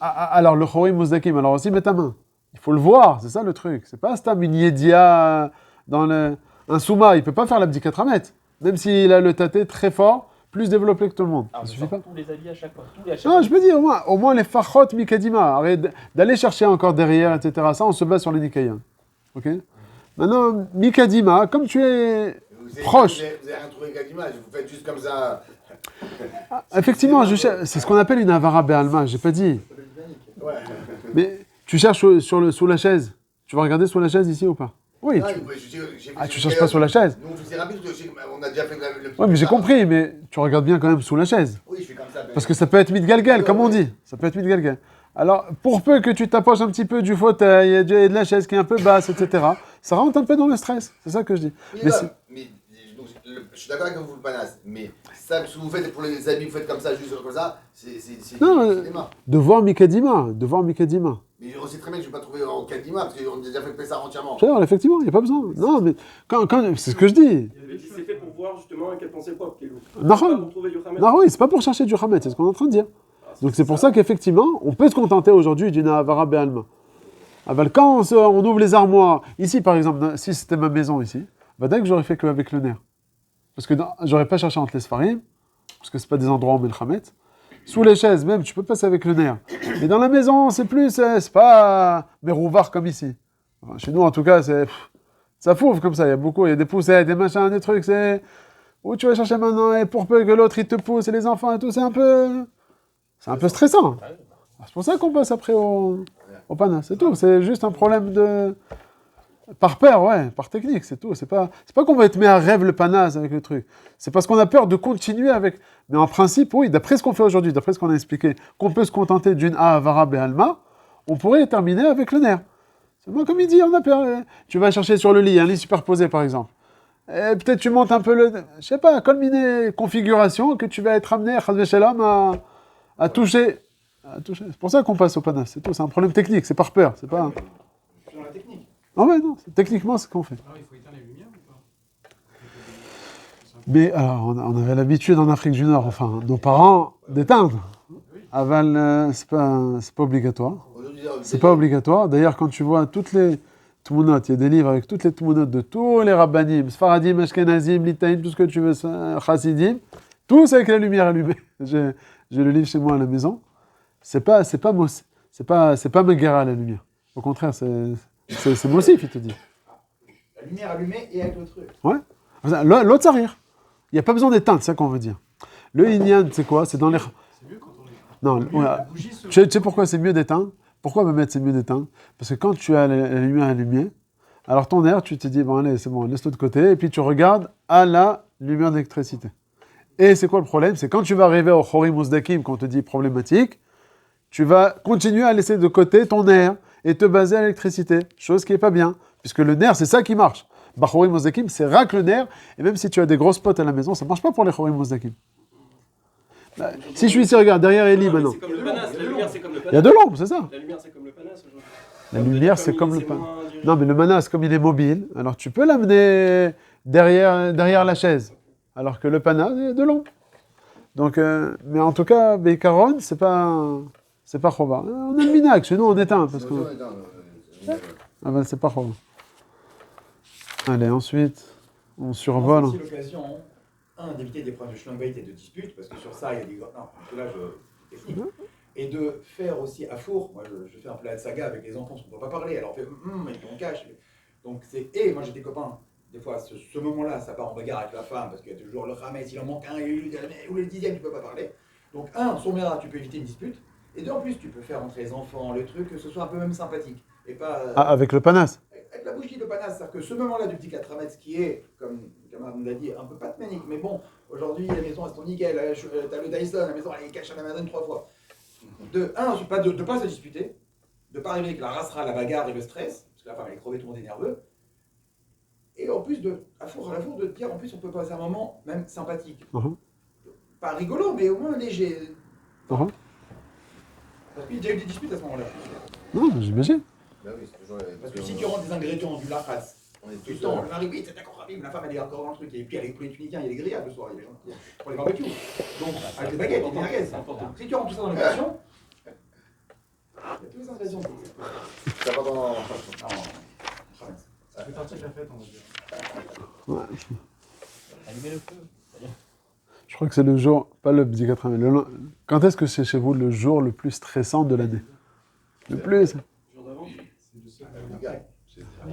Alors, le Chorim Mozdakim, alors aussi, mets ta main. Il faut le voir, c'est ça le truc. C'est pas Stam une Yedia dans le. Un Souma, il peut pas faire l'abdikat Ramet. Même s'il a le tâté très fort, plus développé que tout le monde. Ah, Ça suffit pas. tous les habits à chaque fois. Tous les à chaque Non, fois. je peux dire, au moins les Fachot Mikadima. Arrête d'aller chercher encore derrière, etc. Ça, on se base sur les Nikaïens. Ok? Maintenant, Mikadima, comme tu es proche. Vous avez rien trouvé avec l'image, vous faites juste comme ça. Effectivement, c'est ce qu'on appelle une Avara Be'alma, j'ai pas dit. Ouais. Mais tu cherches sous la chaise. Tu vas regarder sous la chaise ici ou pas? Oui. Non, Tu cherches pas sur la chaise? Non, c'est rapide, on a déjà fait le. Oui, mais j'ai compris, mais tu regardes bien quand même sous la chaise. Oui, je fais comme ça. Parce que ça peut être Midgalgal, comme on dit. Ça peut être Midgalgal. Alors, pour peu que tu t'approches un petit peu du fauteuil et de la chaise qui est un peu basse, etc., ça rentre un peu dans le stress. C'est ça que je dis. Oui, Mais non, c'est- mais donc, je suis d'accord avec vous, le panasse. Mais ça, ce que vous faites pour les habits, vous faites comme ça, juste comme ça, c'est Non, cinéma. de voir Mikadima. Mais on sait très bien que je ne vais pas trouver en Kadima, parce qu'on a déjà fait Pessah entièrement. C'est-à-dire, effectivement, il n'y a pas besoin. Non, mais c'est ce que je dis. C'est fait pour voir justement à quel point c'est propre, Kélo. Non, Pas pour trouver du Hametz. non, oui, c'est pas pour chercher du Hametz, c'est ce qu'on est en train de dire. Donc c'est pour ça qu'effectivement, on peut se contenter aujourd'hui d'une Avara Be'alma. Quand on ouvre les armoires, ici par exemple, si c'était ma maison ici, bah dès que j'aurais fait qu'avec le nerf. Parce que j'aurais pas cherché entre les Sfarim, parce que c'est pas des endroits où on met le Hametz. Sous les chaises, même, tu peux passer avec le nerf. Mais dans la maison, c'est plus, c'est pas mérouvard comme ici. Enfin, chez nous, en tout cas, ça fouve comme ça. Il y a des poussettes, des machins, des trucs, c'est... Où tu vas chercher maintenant, et pour peu que l'autre, il te pousse, et les enfants et tout, c'est un peu stressant. C'est pour ça qu'on passe après au panas, c'est tout. C'est juste un problème de... Par peur, ouais, par technique, c'est tout. C'est pas qu'on va être mis à rêve le panas avec le truc. C'est parce qu'on a peur de continuer avec... Mais en principe, oui, d'après ce qu'on fait aujourd'hui, d'après ce qu'on a expliqué, qu'on peut se contenter d'une Avara Be'alma, on pourrait terminer avec le nerf. C'est bon, comme il dit, on a peur. Tu vas chercher sur le lit, un lit superposé par exemple. Et peut-être tu montes un peu le... Je sais pas, culminer configuration que tu vas être amené, à toucher. C'est pour ça qu'on passe au panas, c'est tout. C'est un problème technique, c'est par peur, c'est pas... C'est dans la technique. Ah ouais, non, techniquement, c'est ce qu'on fait. Alors, il faut éteindre les lumières ou pas? Mais alors, on avait l'habitude en Afrique du Nord, enfin, nos parents, d'éteindre. Aval, c'est pas obligatoire. C'est pas obligatoire. D'ailleurs, quand tu vois toutes les Tmounotes, il y a des livres avec toutes les Tmounotes de tous les rabbanim, Sfaradim, Ashkenazim, Litaïm, tout ce que tu veux, Chassidim, tous avec la lumière allumée. J'ai le livre chez moi à la maison. C'est pas Megara la lumière. Au contraire, c'est Mossif, il te dit. La lumière allumée et avec le truc. Ouais. L'autre s'arrière. Il n'y a pas besoin d'éteindre, c'est ça qu'on veut dire. Le Inyan, c'est quoi? C'est dans les... C'est mieux quand on est. Non, ouais. La bougie se. Tu sais pourquoi c'est mieux d'éteindre? Pourquoi me mettre c'est mieux d'éteindre? Parce que quand tu as la lumière allumée, alors ton air, tu te dis, bon allez, c'est bon, laisse-le de côté, et puis tu regardes à la lumière d'électricité. Et c'est quoi le problème? C'est quand tu vas arriver au Chorim Uzdakim, quand on te dit problématique, tu vas continuer à laisser de côté ton air et te baser à l'électricité, chose qui n'est pas bien, puisque le nerf, c'est ça qui marche. Bah, Chorim Uzdakim, c'est racle le nerf, et même si tu as des grosses potes à la maison, ça ne marche pas pour les Chorim Uzdakim. Bah, si je suis ici, regarde, derrière Eli maintenant. C'est comme le panas, la lumière c'est comme le Il y a panas. de l'ombre, c'est ça. La lumière c'est comme le panas aujourd'hui. La lumière, c'est comme le pain. moins dirigé. Non, mais le manas, comme il est mobile, alors tu peux l'amener derrière la chaise, alors que le panas, il y a de l'ombre. Donc, mais en tout cas, Beikaron, c'est pas Chova. On a le minag, chez nous on éteint, parce que... Ah ben, c'est pas Chova. Allez, ensuite, on survole. C'est aussi l'occasion, d'éviter des problèmes de schlumbait et de disputes, parce que sur ça, il y a des... Non, parce que là, technique. Et de faire aussi à four, moi je fais un plat de saga avec les enfants, parce qu'on ne peut pas parler, alors on fait et puis on cache. Donc c'est... Et moi j'ai des copains, des fois ce moment-là, ça part en bagarre avec la femme, parce qu'il y a toujours le Hametz, il en manque un, ou le dixième, tu ne peux pas parler. Donc sur là, tu peux éviter une dispute, et deux en plus, tu peux faire entre les enfants le truc, que ce soit un peu même sympathique. Et pas... Ah, avec le panas. Avec la bougie de panas, c'est-à-dire que ce moment-là du petit 4 mètres, qui est, comme le camarade nous l'a dit, un peu pas de manique, mais bon, aujourd'hui, la maison, elles sont nickel, t'as le Dyson, la maison, elle est cache à la madone 3 fois. De ne pas se disputer, de ne pas arriver avec la rassera, la bagarre et le stress, parce que la femme elle est crevée, tout le monde est nerveux, et en plus à four de te dire, en plus on peut passer un moment même sympathique. Pas rigolo, mais au moins léger. Parce qu'il y a eu des disputes à ce moment-là. Non, mais j'imagine. Bah oui, c'est toujours... Parce que si tu rentres des ingrédients du lachas, On est tout le tous temps, le mari, oui, c'est d'accord, la femme elle est encore dans le truc, et puis elle est poulet tunisien, il y a les grillades le soir, il y a les gens qui pour les barbecues. Donc, avec les baguettes, les merguez. Si tu rentres tout ça dans l'équation, il y a tous les ingrédients. Ça va dans... Ça fait partie de la fête, on va dire. Allumer le feu. Je crois que c'est le jour, pas le petit 80, mais quand est-ce que c'est chez vous le jour le plus stressant de l'année? Le plus? Jour d'avant.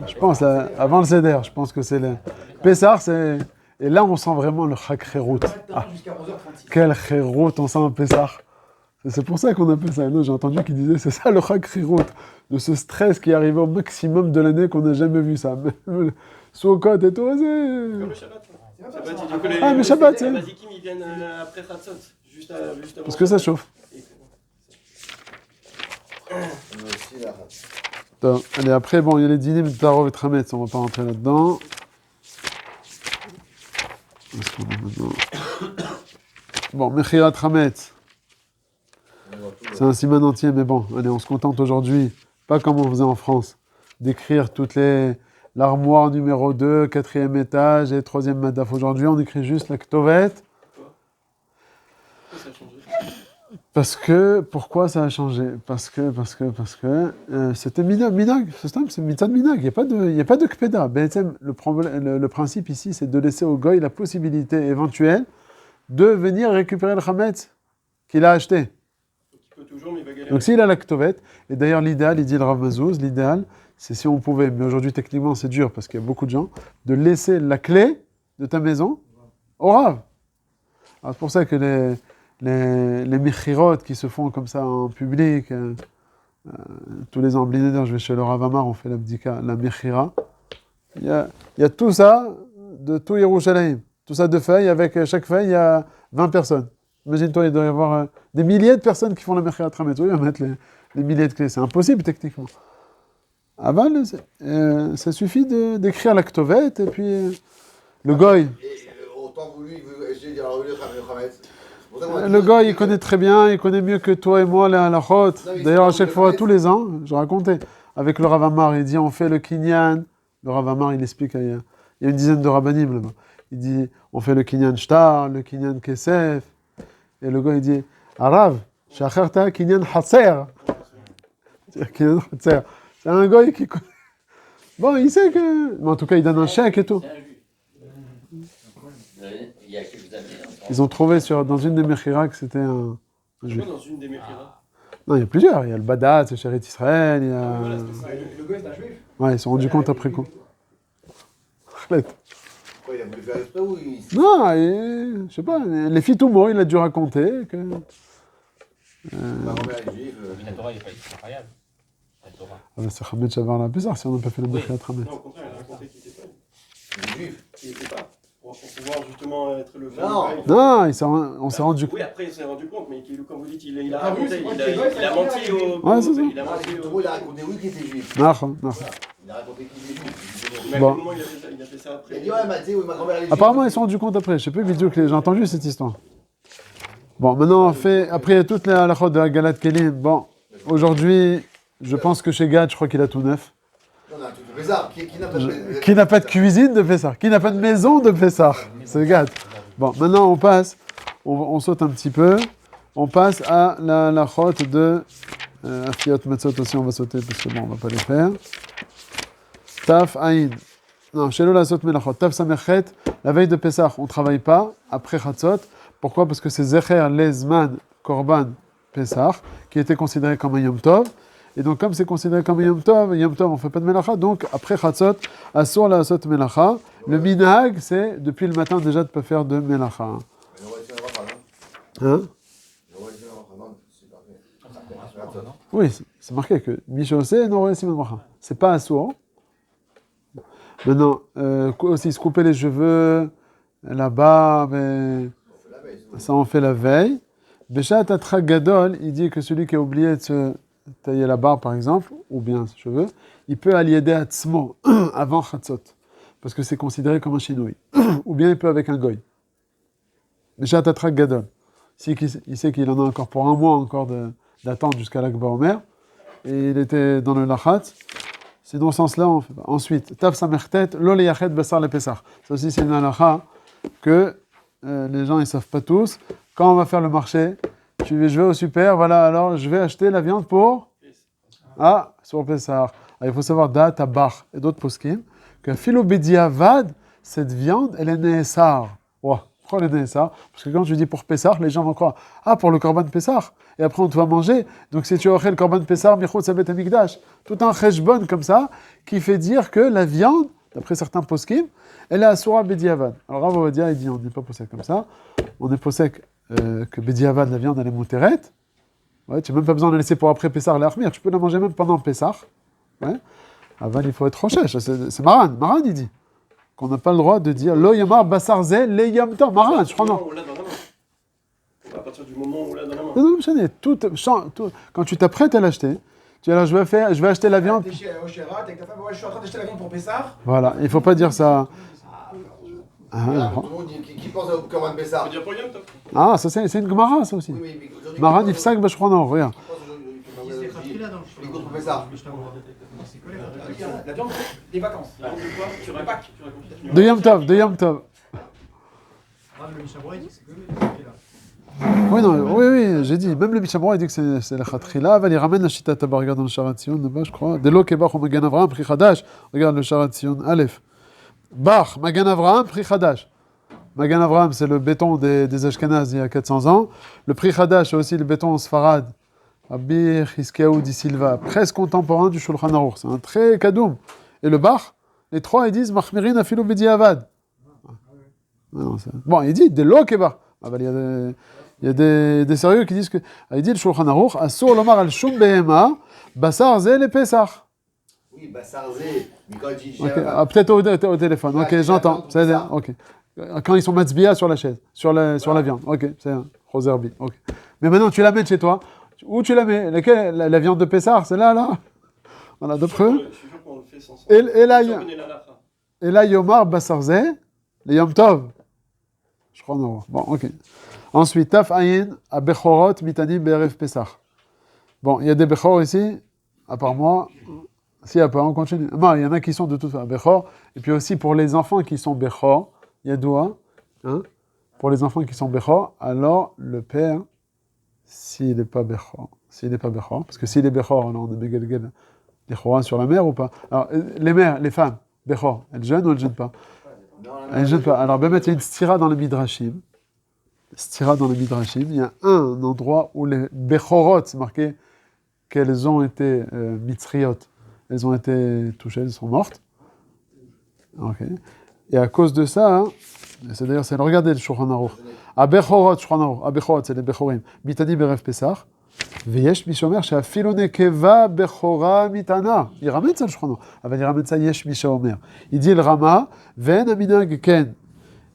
Je pense, avant le Seder, je pense que c'est le... Pessar, c'est... Et là, on sent vraiment le chak Khérout. Ah, Jusqu'à 11h36. quel Khérout, on sent un Pessar. C'est pour ça qu'on appelle ça. Non, j'ai entendu qu'il disait, c'est ça le chak Khérout. De ce stress qui est arrivé au maximum de l'année qu'on n'a jamais vu ça. Même Sukkot et tout, Comme c'est... le Shabbat. Shabbat, Du coup, Ah, mais Shabbat, les c'est... Mazikim, ils viennent après Chatzot, juste avant. Parce que ça chauffe. On a aussi la... Attends, allez, après, bon, il y a les dîners de Tarov et Trametz, on va pas rentrer là-dedans. Qu'est-ce qu'on a maintenant? Bon, Mechirat Trametz, c'est un siman entier, mais bon, allez, on se contente aujourd'hui Pas comme on faisait en France, d'écrire l'armoire numéro 2, 4e étage et 3e madaf. Aujourd'hui, on écrit juste la ktovet. Ça a changé. Pourquoi ça a changé? Parce que c'était minag, c'est simple, c'est mitzad minag, il n'y a pas de kpeda. Le principe ici, c'est de laisser au goy la possibilité éventuelle de venir récupérer le chametz qu'il a acheté. Donc il peut toujours, mais il va galérer. Donc s'il a la ktovet, et d'ailleurs l'idéal, il dit le Rav Mazouz, l'idéal, c'est si on pouvait, mais aujourd'hui techniquement c'est dur parce qu'il y a beaucoup de gens, de laisser la clé de ta maison au Rav. Alors c'est pour ça que les mechirot qui se font comme ça en public, tous les ans, d'ailleurs, je vais chez le Rav Amar, on fait l'abdika, la mechira. Il y a tout ça de tout Yerushalayim. Tout ça de feuilles, avec chaque feuille, il y a 20 personnes. Imagine-toi, il doit y avoir des milliers de personnes qui font la mechira tramet. Oui, on va mettre les milliers de clés. C'est impossible techniquement. Aval, ça suffit d'écrire la ktovet et puis le goy. Et autant que lui, il veut essayer de dire le Khametz. Le gars, il connaît très bien, il connaît mieux que toi et moi la halachot. D'ailleurs, à chaque fois, tous les ans, je racontais, avec le Rav Amar, il dit on fait le kinyan. Le Rav Amar, il explique, il y a une dizaine de rabbanim là-bas. Il dit on fait le kinyan shtar, le kinyan kesef. Et le gars, il dit Arav, shacharta kinyan hatser. Kinyan hatser. C'est un gars qui connaît. Bon, il sait que. Mais en tout cas, il donne un chèque et tout. Il y a quelques années. Ils ont trouvé dans une des mechiras que c'était un juif. Dans une des méchiras. Non, il y a plusieurs. Il y a le Badat, c'est Chérit Israël, il y a... Voilà, c'était ça. Le gars, c'est un juif. Ouais, ils se sont rendus compte après coup. Pourquoi il a voulu faire exprès ou il... Non, je sais pas, les Fitoumo, il a dû raconter que... Ma grand-mère est juive. La Torah, il n'est pas incroyable. La Torah. Ah bah, c'est Hamed Shavar la bizarre si on n'a pas fait le Mechira Tramet. Non, au contraire, il a raconté qu'il était pas. Il est juif. Qu'il était pas. Pour pouvoir justement être le Non. Non, on s'est rendu compte. Oui, après il s'est rendu compte, mais quand vous dites il a Ah oui, raconté, c'est vrai il que les a gars, menti au. Ouais, c'est ça. Il a Ah, menti c'est au. trop, il a raconté oui qu'il était juif. Non. Il a raconté qu'il était juif. Mais à Bon. quel moment il a fait ça Il a après? dit ouais, tu sais, oui, ma grand-mère elle est juive. Apparemment, ils se sont rendus compte après. Je sais plus vidéo que j'ai entendu cette histoire. Bon, maintenant, on fait... Après, il y a toutes les halachot de la Galat Kelim. Bon, aujourd'hui, je pense que chez Gad, je crois qu'il a tout neuf. Non, on a un truc de Pessah. Qui n'a pas de Qui n'a pas de cuisine de Pessah? Qui n'a pas de maison de Pessah? C'est Gad. Bon, maintenant on passe, on saute un petit peu, on passe à la halachot de Afiyot Matzot aussi, on va sauter parce que bon, on va pas les faire. Taf Aïn. Non, chez la saute melachot. Taf Samerchet, la veille de Pessah, on ne travaille pas, après Chatzot. Pourquoi? Parce que c'est Zecher Lezman Korban Pessah, qui était considéré comme un Yom Tov. Et donc, comme c'est considéré comme un Yom Tov, on ne fait pas de Melacha. Donc, après Chatzot, Asur la Asot Melacha. Le Minhag, c'est depuis le matin déjà de ne pas faire de Melacha. Mais on va essayer d'avoir pas là. Hein? On va essayer d'avoir pas là. C'est parfait. Oui, c'est marqué que Mishosé Noré Simon Bracha. C'est pas Asur. Maintenant, aussi se couper les cheveux, la barbe, ça on fait la veille. Beshat Atra Gadol, il dit que celui qui a oublié de se tailler la barbe par exemple, ou bien ses cheveux, il peut aliéder Atzmo avant Chatzot, parce que c'est considéré comme un chinoui. Ou bien il peut avec un goy. Beshat Atra Gadol. Il sait qu'il en a encore pour un mois encore d'attente jusqu'à l'Akba Omer, et il était dans le Lachat. C'est dans ce sens-là, on fait pas. Ensuite, Tav Samertet, Lo Leyachet Bessar le Pessah. Ça aussi, c'est une halakha que les gens, ils savent pas tous. Quand on va faire le marché, je vais au super, voilà, alors je vais acheter la viande pour... Ah, sur Pessah. Il faut savoir, Da, Tabach et d'autres poskim, que Philo Bediavad, cette viande, elle est Nehesar. Wow. Pourquoi elle est Nehesar? Parce que quand je dis pour Pessah, les gens vont croire, ah, pour le Korban Pessah. Et après, on te va manger. Donc, si tu as le Korban Pessah, Michot Sabet Amikdash. Tout un cheshbon comme ça, qui fait dire que la viande, d'après certains poskim, elle est Asura Bediavad. Alors, Rav Ovadia, il dit, on n'est pas possèque comme ça. On est possèque que Bediavad, la viande, elle est mouteret. Ouais, tu n'as même pas besoin de la laisser pour après Pessah l'Armir. Tu peux la manger même pendant Pessah. Ouais. Avant, il faut être rochèche. C'est Maran. Maran, il dit qu'on n'a pas le droit de dire Lo Yamar Basar Ze Le Yam Tom. Maran, je crois non. On l'a dans la main. À partir du moment où on l'a dans la main. Non, tout, quand tu t'apprêtes à l'acheter, tu dis alors je vais acheter la viande. T'es chez Oshera, t'es avec ta femme, ouais, je suis en train d'acheter la viande pour Pessah. Voilà, il ne faut pas dire ça. Tout le monde dit qui pense au Korban On Pessah. peut dire pour Yom Tov. Ah, ça c'est une Gemara, ça aussi. Oui, mais aujourd'hui, Maran qui pense Ifsak Bashrono, regarde. au- qui pense aujourd'hui au Korban Pessah. Là dans Les cours, on fait ça. C'est collé. La viande des vacances. La viande de quoi Tu Pâques. De Yom Tov, de Yom Tov. Le Mishabura, il dit que c'est collé là. Oui, non, oui, j'ai dit, même le Mishabura, il dit que c'est la Khatrila, il ramène la Shita Taba, regarde dans le Sharat Sion, là-bas, je crois. De l'Okebach ou Magan Avraham, Pri Chadash, regarde le Sharat Sion, Aleph. Bach, Magan Avraham, Pri Chadash. Magan Avraham, c'est le béton des Ashkenaz il y a 400 ans. Le Pri Chadash, c'est aussi le béton Sfarad. Rabbi Chizkiyahu di Silva, presque contemporain du Shulchan Aruch. C'est un très kadoum. Et le Bach, les trois, ils disent Machmirin afilu b'diavad. Bon, il dit de l'Okebach. Il y a des sérieux qui disent que. Il dit le Shulchan Aruch, Asur lomar al shum behema, basar ze le Pesach. Oui, Basarzé, mais quand il dit Peut-être au téléphone. Ah, Ok, c'est j'entends. ça, comme ça. Ok. Quand ils sont matzbia sur la chaise, sur la viande. Ok, c'est un Roserbi. Ok. Mais maintenant, tu la mets chez toi. Où tu la mets? Laquelle? La viande de Pessar, c'est là. Voilà, d'après eux. Je suis sûr qu'on le fait sans ça. Et là, Yomar Basarze, les Yom Tov. Je crois non. Bon, ok. Ensuite, Taf Ayin, à Bechorot, Mitanim, BRF Pessah. Bon, il y a des Bechor ici, à part moi. Si, à part, on continue. Non, il y en a qui sont de toute façon Bechor. Et puis aussi, pour les enfants qui sont Bechor, il y a Doua. Hein, pour les enfants qui sont Bechor, alors le père, s'il n'est pas Bechor, parce que s'il est Bechor, alors on est Megalgel, les Choras sur la mer ou pas? Alors, les mères, les femmes, Bechor, elles jeûnent ou elles jeûnent pas? Elles jeûnent pas. Alors, il y a une stira dans le Midrashim. Il y a un endroit où les Bechorot, c'est marqué qu'elles ont été mitzriot, elles ont été touchées, elles sont mortes. Okay. Et à cause de ça, c'est regardez le Shulchan Aruch. Abechorot, c'est les Bechorim. Mitani beref Pesach. Veyesh mishomer she'afilu nekeva bechora mitana. Il ramène ça le Shulchan Aruch. Il ramène ça yesh mishomer. Il dit le Rama, ven aminag ken.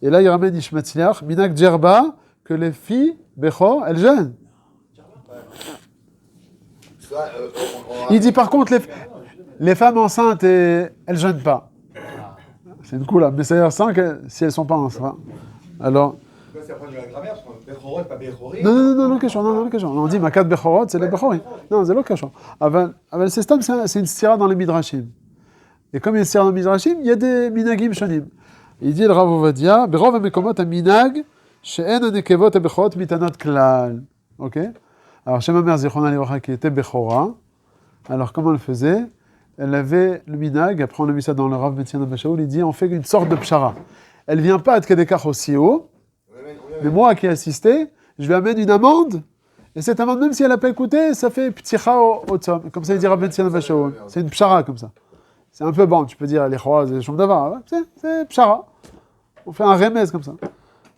Et là il ramène Ishmatzliach, minag djerba, que les filles Bechor, elles jeûnent. Il dit par contre les femmes enceintes, elles jeûnent pas. C'est une coula, mais c'est-à-dire sans que si elles sont pas enceintes. Alors. C'est après de la grammaire, parce que Bechorot, pas Bechorim. Non, question. On dit Makat Bechorot, c'est les Bechorim. Non, c'est l'occasion. C'est une stira dans les Midrashim. Et comme il y a une stira dans les Midrashim, il y a des minagim shonim. Il dit le Rav Ovadia, Berov mekomot a minag, she'en anekevot a bechorot mitanot klal. Ok? Alors, chez ma mère Zichron Alivracha qui était Bechora, alors comment elle faisait? Elle avait le minag, après on a mis ça dans le Rav Betzian Abashaoul, il dit on fait une sorte de pshara. Elle vient pas à Tkedekach aussi haut, mais moi qui ai assisté, je lui amène une amende, et cette amende, même si elle n'a pas écouté, ça fait pticha au tzom. Comme ça, il dit Rav Betzian Abashaoul. C'est une pshara comme ça. C'est un peu bon, tu peux dire les rois, les chambres d'avant, c'est pshara. On fait un remèze comme ça.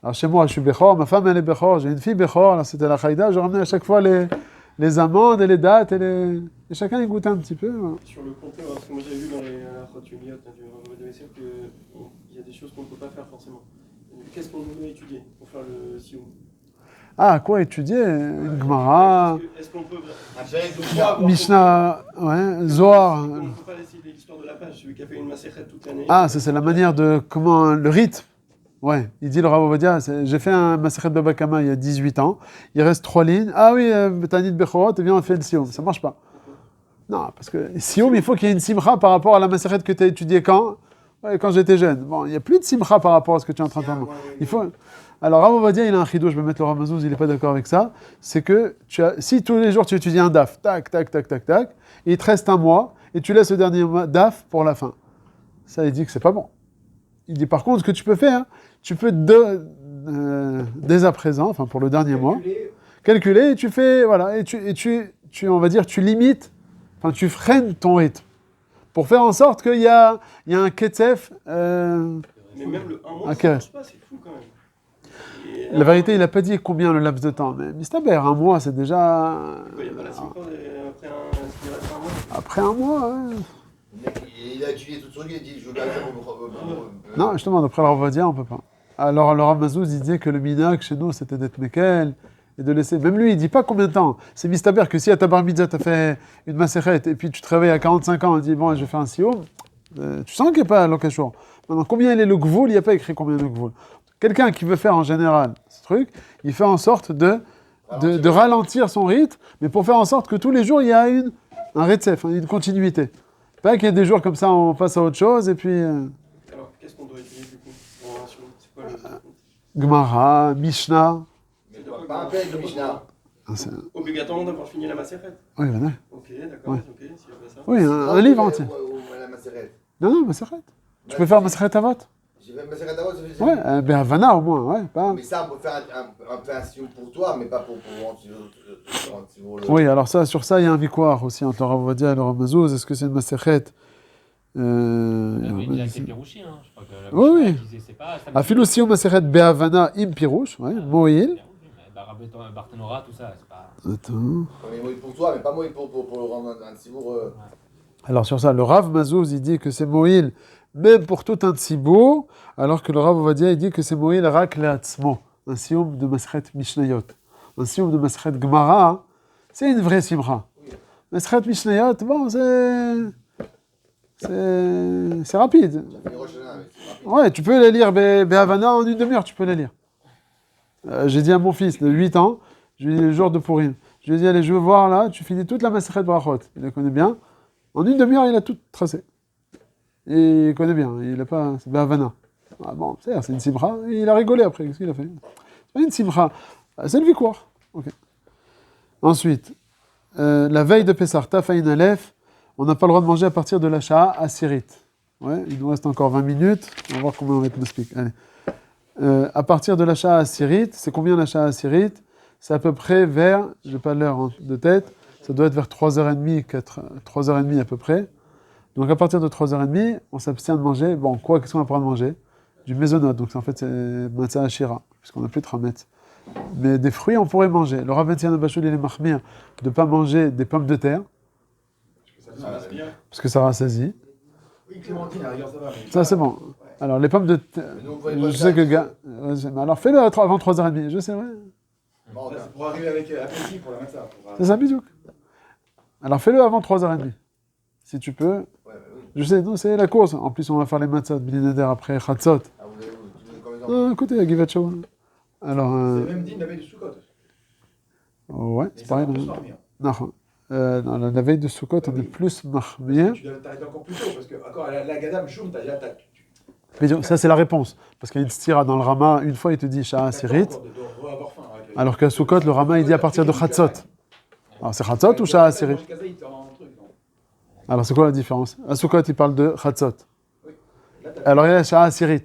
Alors chez moi, je suis Bechor, ma femme elle est Bechor, j'ai une fille Bechor, alors c'était la Chaïda, je ramenais à chaque fois les amandes et les dates, et chacun y goûtait un petit peu. Voilà. Sur le compteur, parce que moi j'avais vu dans les Rotumiot du WC qu'il y a des choses qu'on ne peut pas faire forcément. Qu'est-ce qu'on doit étudier pour faire le sioum? Ah, quoi étudier? Une Gemara, Est-ce qu'on peut... Mishnah, ouais, Zohar. On ne peut pas laisser l'histoire de la page, celui qui a fait une macérette toute l'année. Ah, ça c'est la manière de, comment, le rythme. Ouais, il dit le Rav Ovadia, j'ai fait un Maseret Baba Kama il y a 18 ans, il reste 3 lignes. Ah oui, Tanit Bechorot, et viens on fait le Sioum. Ça marche pas. Non, parce que Sioum, il faut qu'il y ait une simcha par rapport à la Maseret que tu as étudiée quand? Ouais, quand j'étais jeune. Bon, il n'y a plus de simcha par rapport à ce que tu es en train de faire. Il faut... Alors Rav Ovadia, il a un chidou, je vais mettre le Rav Mazouz, il n'est pas d'accord avec ça. C'est que si tous les jours tu étudies un daf, tac, il te reste un mois, et tu laisses le dernier daf pour la fin. Ça, il dit que c'est pas bon. Il dit par contre, ce que tu peux faire, tu peux dès à présent, enfin pour le dernier mois, calculer et tu fais, voilà, et tu on va dire, tu limites, enfin tu freines ton rythme pour faire en sorte qu'il y a un ketzef. Mais même le 1 mois, ça marche pas, c'est fou quand même. La vérité, il n'a pas dit combien le laps de temps, mais Mistaber, 1 mois, c'est déjà. Il n'y a pas la simple après un mois, ouais. Il a étudié tout ce truc, il a dit je veux garder ça. Non, justement, d'après le Rav Ovadia, on peut pas. Alors, le Rav Mazouz, il disait que le minag chez nous, c'était d'être Mekel et de laisser. Même lui, il dit pas combien de temps. C'est Mistaber que si à ta bar mitzvah, tu as fait une macérette et puis tu te réveilles à 45 ans et tu dis bon, je vais faire un sioum, tu sens qu'il n'y a pas l'occasion. Maintenant, combien il est le gvoul, il n'y a pas écrit combien le gvoul. Quelqu'un qui veut faire en général ce truc, il fait en sorte de ralentir son rythme, mais pour faire en sorte que tous les jours, il y a une un retsef, une continuité. Pas qu'il y ait des jours comme ça, on passe à autre chose, et puis Alors, qu'est-ce qu'on doit étudier du coup en Shimon? C'est quoi Gemara, Mishnah. Mais pas un père de Mishnah. Ah, c'est- Obligatoirement d'avoir fini la Maseret. Oui, voilà. Ok, d'accord, Ouais. ok, s'il y a pas ça. Oui, un livre entier. Ou la Maseret. Non, Maseret. Tu peux faire Maseret Avot. J'ai fait Maseret avant, ça fait Ouais, ben Havana au moins, ouais. Pas... Mais ça, on peut faire un peu un sioux pour toi, mais pas pour le... Oui, alors ça, sur ça, il y a un victoire aussi entre le Rav Ovadia et le Rav Mazouz. Est-ce que c'est une Maseret Il y a des Pirouchi, hein. Je crois que la Oui, Mishnah oui. disait, c'est pas. Afil aussi au Maseret Be'avana im Pirouche, ouais, Moïl. Barthénora, tout ça, c'est pas. Attends. Mais moi, pour toi, mais pas moi pour le rendre un sioux... Alors sur ça, le Rav Mazouz, il dit que c'est Moïl, même pour tout un tzibour, alors que le Rav Ovadia, il dit que c'est Moïl rak le'atzmo, un sioum de Maseret Mishnayot. Un sioum de Maseret Gemara, c'est une vraie simra. Maseret Mishnayot, bon, c'est rapide. Ouais, tu peux les lire, Be'avana, en une demi-heure, tu peux les lire. J'ai dit à mon fils de 8 ans, je lui ai dit le jour de Purim, je lui ai dit, allez, je veux voir là, tu finis toute la Maseret Brachot. Il la connaît bien. En une demi-heure, il a tout tracé. Et il connaît bien, il n'a pas... C'est Be'avana. Ah bon, c'est une simra, et il a rigolé après, qu'est-ce qu'il a fait? C'est pas une simra, c'est le victoire. Ok. Ensuite, la veille de Pessah, Tafaïn Aleph, on n'a pas le droit de manger à partir de l'achat à Sirite. Ouais, il nous reste encore 20 minutes, on va voir combien on va être m'explique. Allez. À partir de l'achat à Sirite, c'est combien l'achat à Sirite? C'est à peu près vers, je n'ai pas l'heure de tête, ça doit être vers 3h30, 3h30 à peu près. Donc à partir de 3h30, on s'abstient de manger. Bon, quoi, qu'est-ce qu'on va prendre à manger? Du mezonot, donc en fait c'est matzah ashira, puisqu'on n'a plus de trametz. Mais des fruits, on pourrait manger. Le Rav Etienne Bachoul, il est mahmir de ne pas manger des pommes de terre, parce que ça rassasie. Oui, Clémentine, à la rigueur, ça va. Mais Ça, c'est bon. Alors, les pommes de terre, je sais que gars... Alors, fais-le avant 3h30, je sais, ouais. Bon, Ça, c'est pour arriver avec appétit pour la matzah. C'est ça, bisous. Alors, fais-le avant 3h30, si tu peux. Je sais, non, c'est la course. En plus, on va faire les matzot, Bilinader après, Chatzot. Ah, vous avez combien de temps? Non, écoutez, à Givatcho. Alors, C'est même dit la veille du Sukkot. ouais, c'est pareil. Non, Non, la veille de Sukkot, on est plus mahmir. tu dois t'arrêter encore plus tôt, parce que encore la Gadam Choum, t'as déjà... Mais ça, c'est la réponse. Parce qu'il y a une stira dans le Rama, une fois, il te dit Shah Sirit. Alors qu'à Sukkot, le Rama, il dit à partir de Chatzot. Alors, c'est Chatzot ou Shah Sirit? Alors, c'est quoi la différence? À Sukkot, il parle de Chatzot. Alors, il y a Shah Sirit.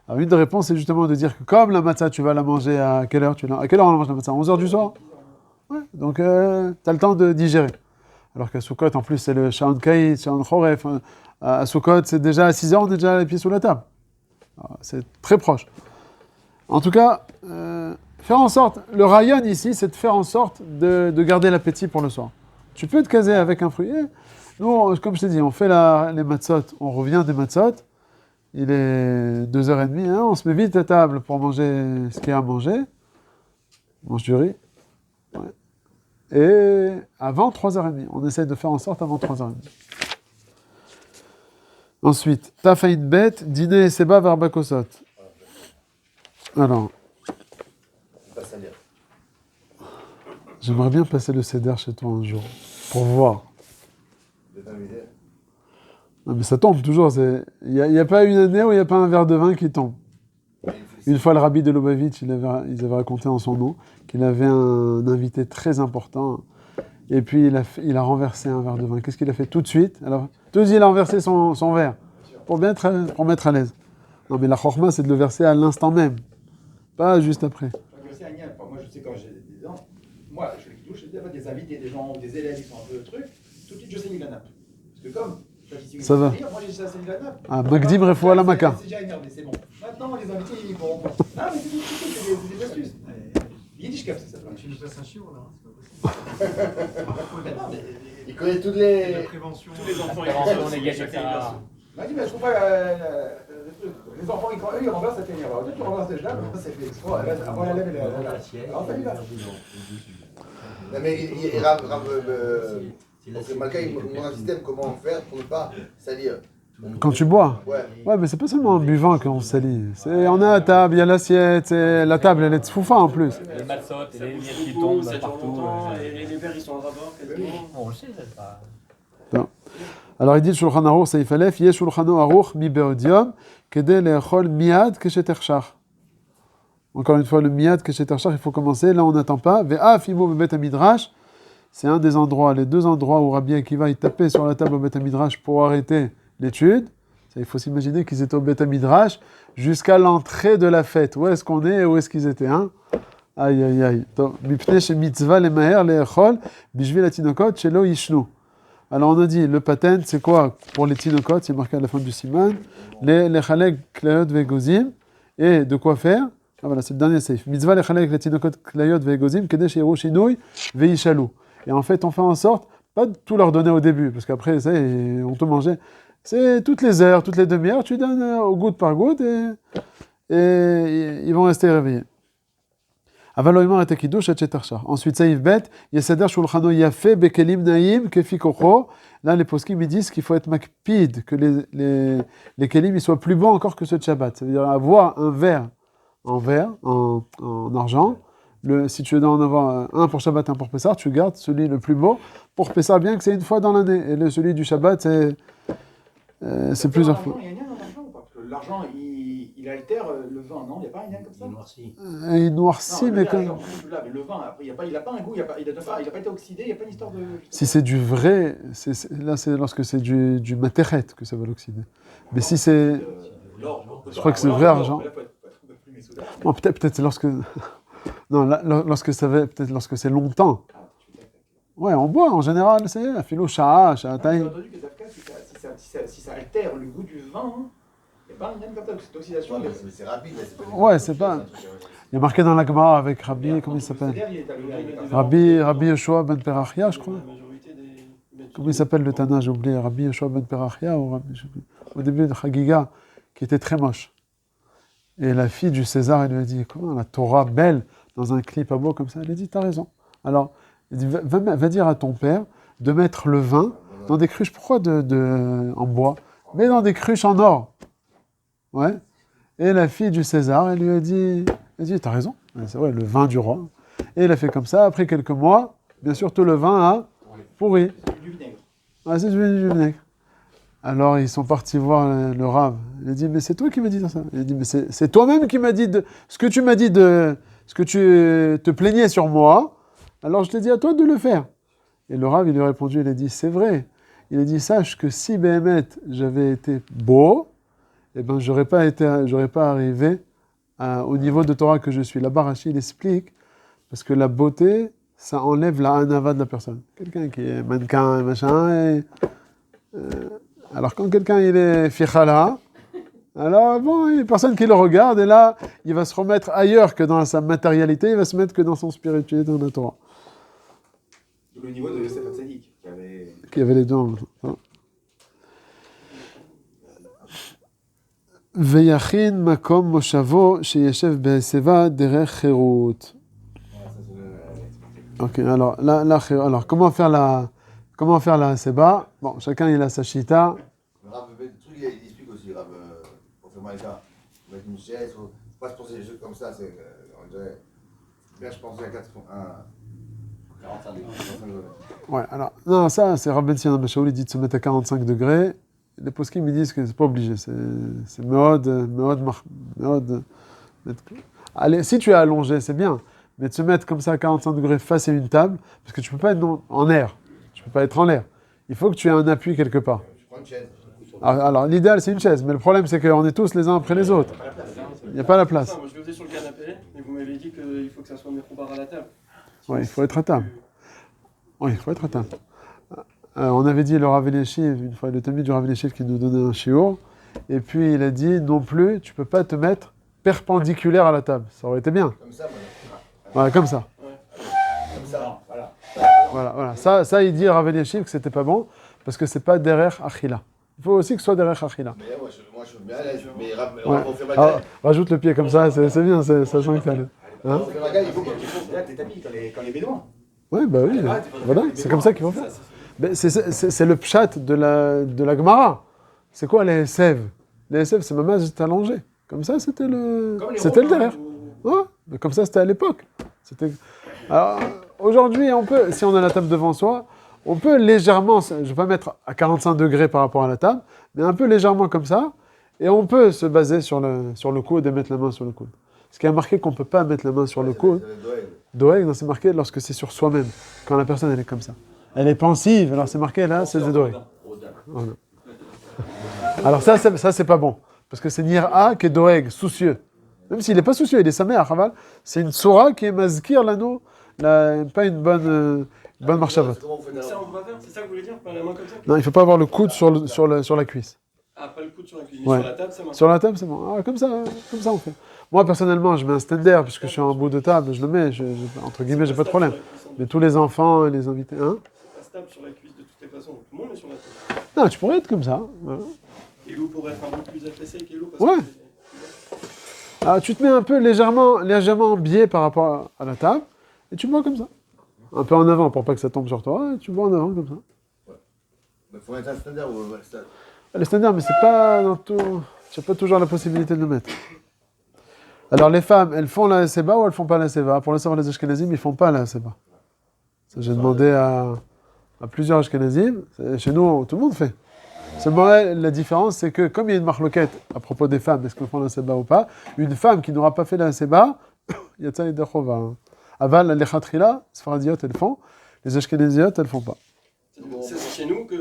Alors, une des réponses, c'est justement de dire que comme la matzah, tu vas la manger à quelle heure à quelle heure on mange la matzah? 11h du soir? Ouais, donc, tu as le temps de digérer. Alors qu'à Sukkot, en plus, c'est le Sha'on Kaït, Sha'on Choref. À Sukkot, c'est déjà à 6h, on est déjà les pieds sous la table. Alors, c'est très proche. En tout cas, faire en sorte, le rayon ici, c'est de faire en sorte de garder l'appétit pour le soir. Tu peux te caser avec un fruit. Nous, comme je t'ai dit, on fait les matzot, on revient des matzot. Il est 2h30, on se met vite à table pour manger ce qu'il y a à manger. On mange du riz. Ouais. Et avant 3h30, on essaie de faire en sorte avant 3h30. Ensuite, Tafaïn Bet, dîner et Seba vers Bakosot. Alors, j'aimerais bien passer le Seder chez toi un jour, pour voir. Non, mais ça tombe toujours. Il n'y a pas une année où il n'y a pas un verre de vin qui tombe. Une fois, le rabbi de Lubavitch, ils avaient raconté en son nom qu'il avait un invité très important. Et puis, il a renversé un verre de vin. Qu'est-ce qu'il a fait tout de suite? Alors, tout de suite, il a renversé son verre pour mettre à l'aise. Non, mais la chorma, c'est de le verser à l'instant même, pas juste après. Moi, je sais quand j'ai des gens, moi, je les douche, des invités, des gens, des élèves qui sont un peu trucs, tout de suite, je saigne la nappe. Parce que comme, ça va. Moi, j'ai déjà saigné la nappe. Ah, Magdim Refoua la Maka. C'est déjà énervé, c'est bon. Maintenant, les invités, ils vont. Ah, mais c'est des astuces. Yiddishkap, c'est ça. Tu nous passes un chiot, là, c'est pas possible. Il connaît toutes les... La prévention. Tous les enfants, On est gâchés, Il m'a dit, mais je trouve pas le truc. Les enfants, eux, ils renversent, ça fait énervé. Toi, tu renverses déjà, mais ça fait extra. Avant la lèvre et la... Alors, fais-lui là. Non, mais il rave... Parce que Malka, il montre un système, comment faire pour ne pas salir. Quand tu bois? Ouais. Mais c'est pas seulement en buvant qu'on se salit. On est à table, il y a l'assiette, la table, elle est de foufa en plus. Les matzot, et les miettes qui Tout, tombent ça dure partout. longtemps, et les verres, ils sont en rapport, quasiment. On le sait, c'est pas. Non. Alors il dit Shulchan Aruch Seif Aleph, Yesh Shulchan Aruch mi be'odium, kedei le'echol miad keshetershach. Encore une fois, le miad keshetershach, il faut commencer, là on n'attend pas. Ve'af imo bebet hamidrash, c'est un des endroits, les deux endroits où Rabbi Akiva il tapait sur la table au Bet Hamidrash pour arrêter l'étude. Ça, il faut s'imaginer qu'ils étaient au Bet Hamidrash jusqu'à l'entrée de la fête. Où est-ce qu'on est et où est-ce qu'ils étaient, hein? Aïe, aïe, aïe. Mipnei she mitzvah lemaher le'echol bishvil hatinokot shelo yishnu. Alors on a dit, le patent, c'est quoi pour les tinokot? C'est marqué à la fin du siman. Les chalek klayot ve'gozim. Et de quoi faire? Ah voilà, c'est le dernier seif. Mitzvah les chalek les tinokot klayot ve'gozim kedei sheyiru shinui ve'yishalu. Et en fait, on fait en sorte, pas de tout leur donner au début, parce qu'après, ça, on te mangeait. C'est toutes les heures, toutes les demi-heures, tu donnes au goutte par goutte, et ils vont rester réveillés. Avaloimar et Kiddush et Chetarcha. Ensuite, Saïf Bet, Yeseder Shulchano Yafé Bekelim Naïm Kefi Kocho. Là, les poskim ils disent qu'il faut être makpid, que les kelim ils soient plus bons encore que ceux de Shabbat. Ça veut dire avoir un verre en argent. Si tu veux en avoir un pour Shabbat, un pour Pessah, tu gardes celui le plus beau pour Pessah, bien que c'est une fois dans l'année. Et celui du Shabbat, c'est plusieurs fois. Il y a un lien dans l'argent ou pas? Parce que l'argent, il altère le vin, non? Il n'y a pas un lien comme ça? Il noircit. Il noircit, Non, mais le quand vin, le vin, après, il n'a pas un goût, il n'a pas été oxydé, il n'y a pas une histoire de... Si c'est du vrai, là c'est lorsque c'est du materet que ça va l'oxyder. Mais si c'est... Je crois que c'est vrai argent. Bon, peut-être lorsque... Non, là, lorsque c'est longtemps. Ouais, on boit en général, c'est un philo sha'a taï. J'ai entendu que Dafka, si ça altère le goût du vin, il n'y a pas un lien comme ça, cette oxydation. Ouais, mais c'est rapide. Ouais, c'est pas... Il y a marqué dans la Gemara avec Rabbi, comment il s'appelle? Rabbi Yeshua ben Perachia, je crois. Comment il s'appelle le Tana, j'ai oublié. Rabbi Yeshua ben Perachia, ou Rabbi, au début de Chagiga, qui était très moche. Et la fille du César, elle lui a dit, comment la Torah belle, dans un clip à beau comme ça, elle a dit, t'as raison. Alors, il dit, va dire à ton père de mettre le vin dans des cruches, pourquoi en bois? Mais dans des cruches en or. Ouais. Et la fille du César, elle lui a dit, t'as raison, c'est vrai, le vin du roi. Et il a fait comme ça, après quelques mois, bien sûr, tout le vin a pourri. C'est du vinaigre. Ouais, c'est du vinaigre. Alors ils sont partis voir le Rav. Il a dit, mais c'est toi qui m'as dit ça. Il a dit, mais c'est toi-même qui m'as dit ce que tu m'as dit ce que tu te plaignais sur moi. Alors je t'ai dit à toi de le faire. Et le Rav, il lui a répondu, il a dit, c'est vrai. Il a dit, sache que si Béhémet, j'avais été beau, eh ben j'aurais pas arrivé au niveau de Torah que je suis. Là-bas, Rachid il explique, parce que la beauté, ça enlève la hanava de la personne. Quelqu'un qui est mannequin et machin, alors quand quelqu'un il est fichala, alors bon, il y a personne qui le regarde, et là, il va se remettre ailleurs que dans sa matérialité, il va se mettre que dans son spiritualité, dans la Torah. Le niveau de Yosef Hatzadik, Qui avait les deux en même temps. Veyachin makom moshavo sheyeshev be'eseva derech cherut. Ok, alors comment faire la seba? Bon, chacun il a sa chita. Le Rav, le truc, il explique aussi, Rav, pour faire Maïka. Mettre une chaise, faut pas se penser des choses comme ça, on dirait. Bien, je pensais à 45 degrés. Ouais, alors, non, ça, c'est Rabbi Tzina Meshaoul, il dit de se mettre à 45 degrés. Les poskim, ils disent que c'est pas obligé, c'est meod. Allez, si tu es allongé, c'est bien, mais de se mettre comme ça à 45 degrés face à une table, parce que tu peux pas être en air, tu peux pas être en l'air. Il faut que tu aies un appui quelque part. Je prends une chaise. Alors l'idéal, c'est une chaise, mais le problème, c'est qu'on est tous les uns après les autres. Il n'y a pas la place. Moi, je le faisais sur le canapé, mais vous m'avez dit qu'il faut que ça soit métro-bar à la table. Oui, il faut être à table. Oui, il faut être à table. On avait dit le Rav Eliashiv, une fois le Talmid du Rav Eliashiv qui nous donnait un shiur, et puis il a dit non plus, tu peux pas te mettre perpendiculaire à la table. Ça aurait été bien. Comme ça, voilà. Ouais, comme ça. Comme ça, voilà. Voilà. Ça, il dit Rav Eliashiv que c'était pas bon, parce que c'est pas derrière achila. Il faut aussi que ce soit derrière achila. Mais là, moi, je suis bien à l'aise. Mais Rav, Ouais. on fait Alors, Maïka. rajoute le pied comme ça, c'est bien, ça sent que ça allait. Hein? On fait Maïka, il faut que C'est des tapis quand les bédouins. Oui, bah oui, voilà, c'est comme ça qu'il faut faire. Mais c'est le pshat de la Gemara. C'est quoi les sèves? Les sèves, c'est maman, j'étais allongé. Comme ça, c'était le derrière. Ouais, mais comme ça, c'était à l'époque. Alors, aujourd'hui, on peut, si on a la table devant soi, On peut légèrement, je ne vais pas mettre à 45 degrés par rapport à la table, mais un peu légèrement comme ça, et on peut se baser sur le coude et mettre la main sur le coude. Ce qui a marqué qu'on ne peut pas mettre la main sur le coude, Doeg, c'est marqué lorsque c'est sur soi-même, quand la personne elle est comme ça. Elle est pensive, alors c'est marqué là, c'est Doeg. Voilà. Alors ça c'est pas bon, parce que c'est Nira qui est Doeg, soucieux. Même s'il n'est pas soucieux, il est Samer, c'est une Soura qui est Mazkir l'anneau, pas une bonne marche à vote. Comment on fait Ça, on va faire, c'est ça que vous voulez dire? Pas la main comme ça? Non, il ne faut pas avoir le coude sur la cuisse. Ah, pas le coude sur la cuisse, Ouais. sur la table, ça marche. Sur la table, c'est bon. Ah, comme ça on fait. Moi, personnellement, je mets un stander, puisque je suis en bout de table, je le mets, entre guillemets, j'ai pas de problème. Mais tous les enfants et les invités, hein? Ça se tape sur la cuisse de toutes les façons, tout le monde est sur la table. Non, tu pourrais être comme ça. Voilà. Kélo pourrait être un peu plus affaissé, Kélo, parce Ouais. que... Alors, tu te mets un peu légèrement biais par rapport à la table, et tu bois comme ça. Un peu en avant pour pas que ça tombe sur toi, et tu bois en avant comme ça. Il faut mettre un standard ou un standard. Le standard, mais c'est pas dans tout. Tu n'as pas toujours la possibilité de le mettre. Alors, les femmes, elles font la seba ou elles font pas la seba? Pour le savoir, les Ashkenazim, ils font pas la seba. Ça, j'ai demandé à plusieurs Ashkenazim. Chez nous, tout le monde fait. Seulement, la différence, c'est que comme il y a une marloquette à propos des femmes, est-ce qu'elles font la seba ou pas, une femme qui n'aura pas fait la seba, il y a ça et de chova. Aval, les khatrila, les Sfaradiot, elles font. Les Ashkenaziot, elles font pas. C'est chez nous que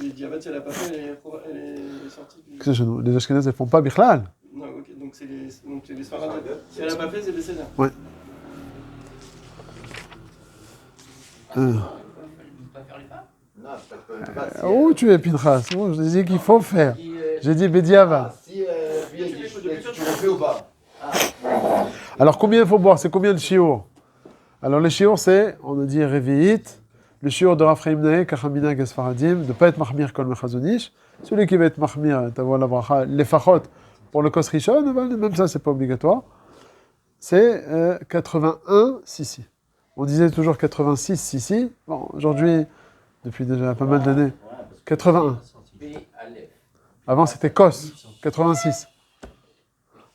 les diabètes, si elle n'a pas fait, elle est sortie du... C'est chez nous. Les Ashkenaz, elles font pas bichlal. Non, ok, donc c'est les Sfarades. Si elle n'a pas fait, c'est des Seigneurs. Ouais. Pas faire les femmes. Non, je pas. Où tu es, Pinchas? Oh, je dis qu'il faut faire. J'ai dit Bediava. Si lui, il dit, tu le fais ou pas? Alors, combien il faut boire? C'est combien le shiur? Alors, le shiur, c'est, on a dit Revi'it, le shiur de Raphaïm Nae, Kachamina Gasfaradim, de ne pas être mahmir kol mechazonish. Celui qui va être mahmir, t'avoue la bracha, les fachot, pour le kos rishon, même ça, c'est pas obligatoire. C'est 81 sissi. On disait toujours 86 sissi. Bon, aujourd'hui, depuis déjà pas mal d'années, 81. Avant, c'était kos, 86.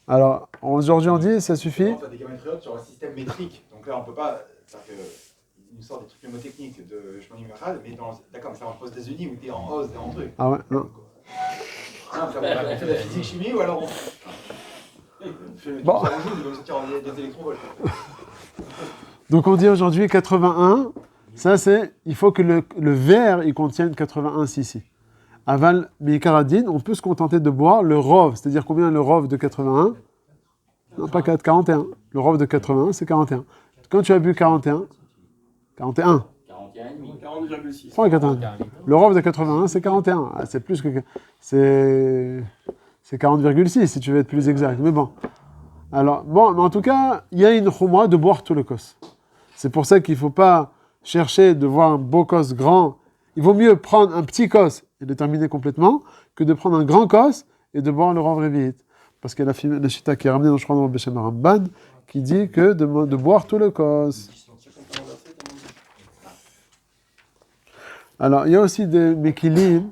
Alors, aujourd'hui, on dit, ça suffit. On fait des gamétriotes sur un système métrique. Donc là, on peut pas. C'est-à-dire qu'il nous sort des trucs mnémotechniques de Shmonim Echad, mais d'accord, mais ça marche pas aux États-Unis où t'es en hausse, t'es en truc. Ah ouais, non. Non, on fait de la physique chimie ou alors on. Bon. Ça on joue, on va sortir des électronvolts. Donc on dit aujourd'hui 81, ça c'est, il faut que le verre il contienne 81 sissi. Aval Mikaradin, on peut se contenter de boire le rov, c'est-à-dire combien le rov de 81? Non, pas 4, 41. Le rov de 81, c'est 41. Quand tu as bu 41, 41. 40,6. Prends le 81. Le rov de 81, c'est 41. Ah, c'est plus que... C'est 40,6 si tu veux être plus exact. Mais bon. Alors, bon, mais en tout cas, il y a une chouma de boire tout le kos. C'est pour ça qu'il ne faut pas chercher de voir un beau kos grand. Il vaut mieux prendre un petit kos et le terminer complètement que de prendre un grand kos et de boire le rov révite. Parce qu'il y a la chita qui est ramenée, je crois, dans le Beshem Ramban, qui dit que de boire tout le kos. Alors, il y a aussi des mekilim.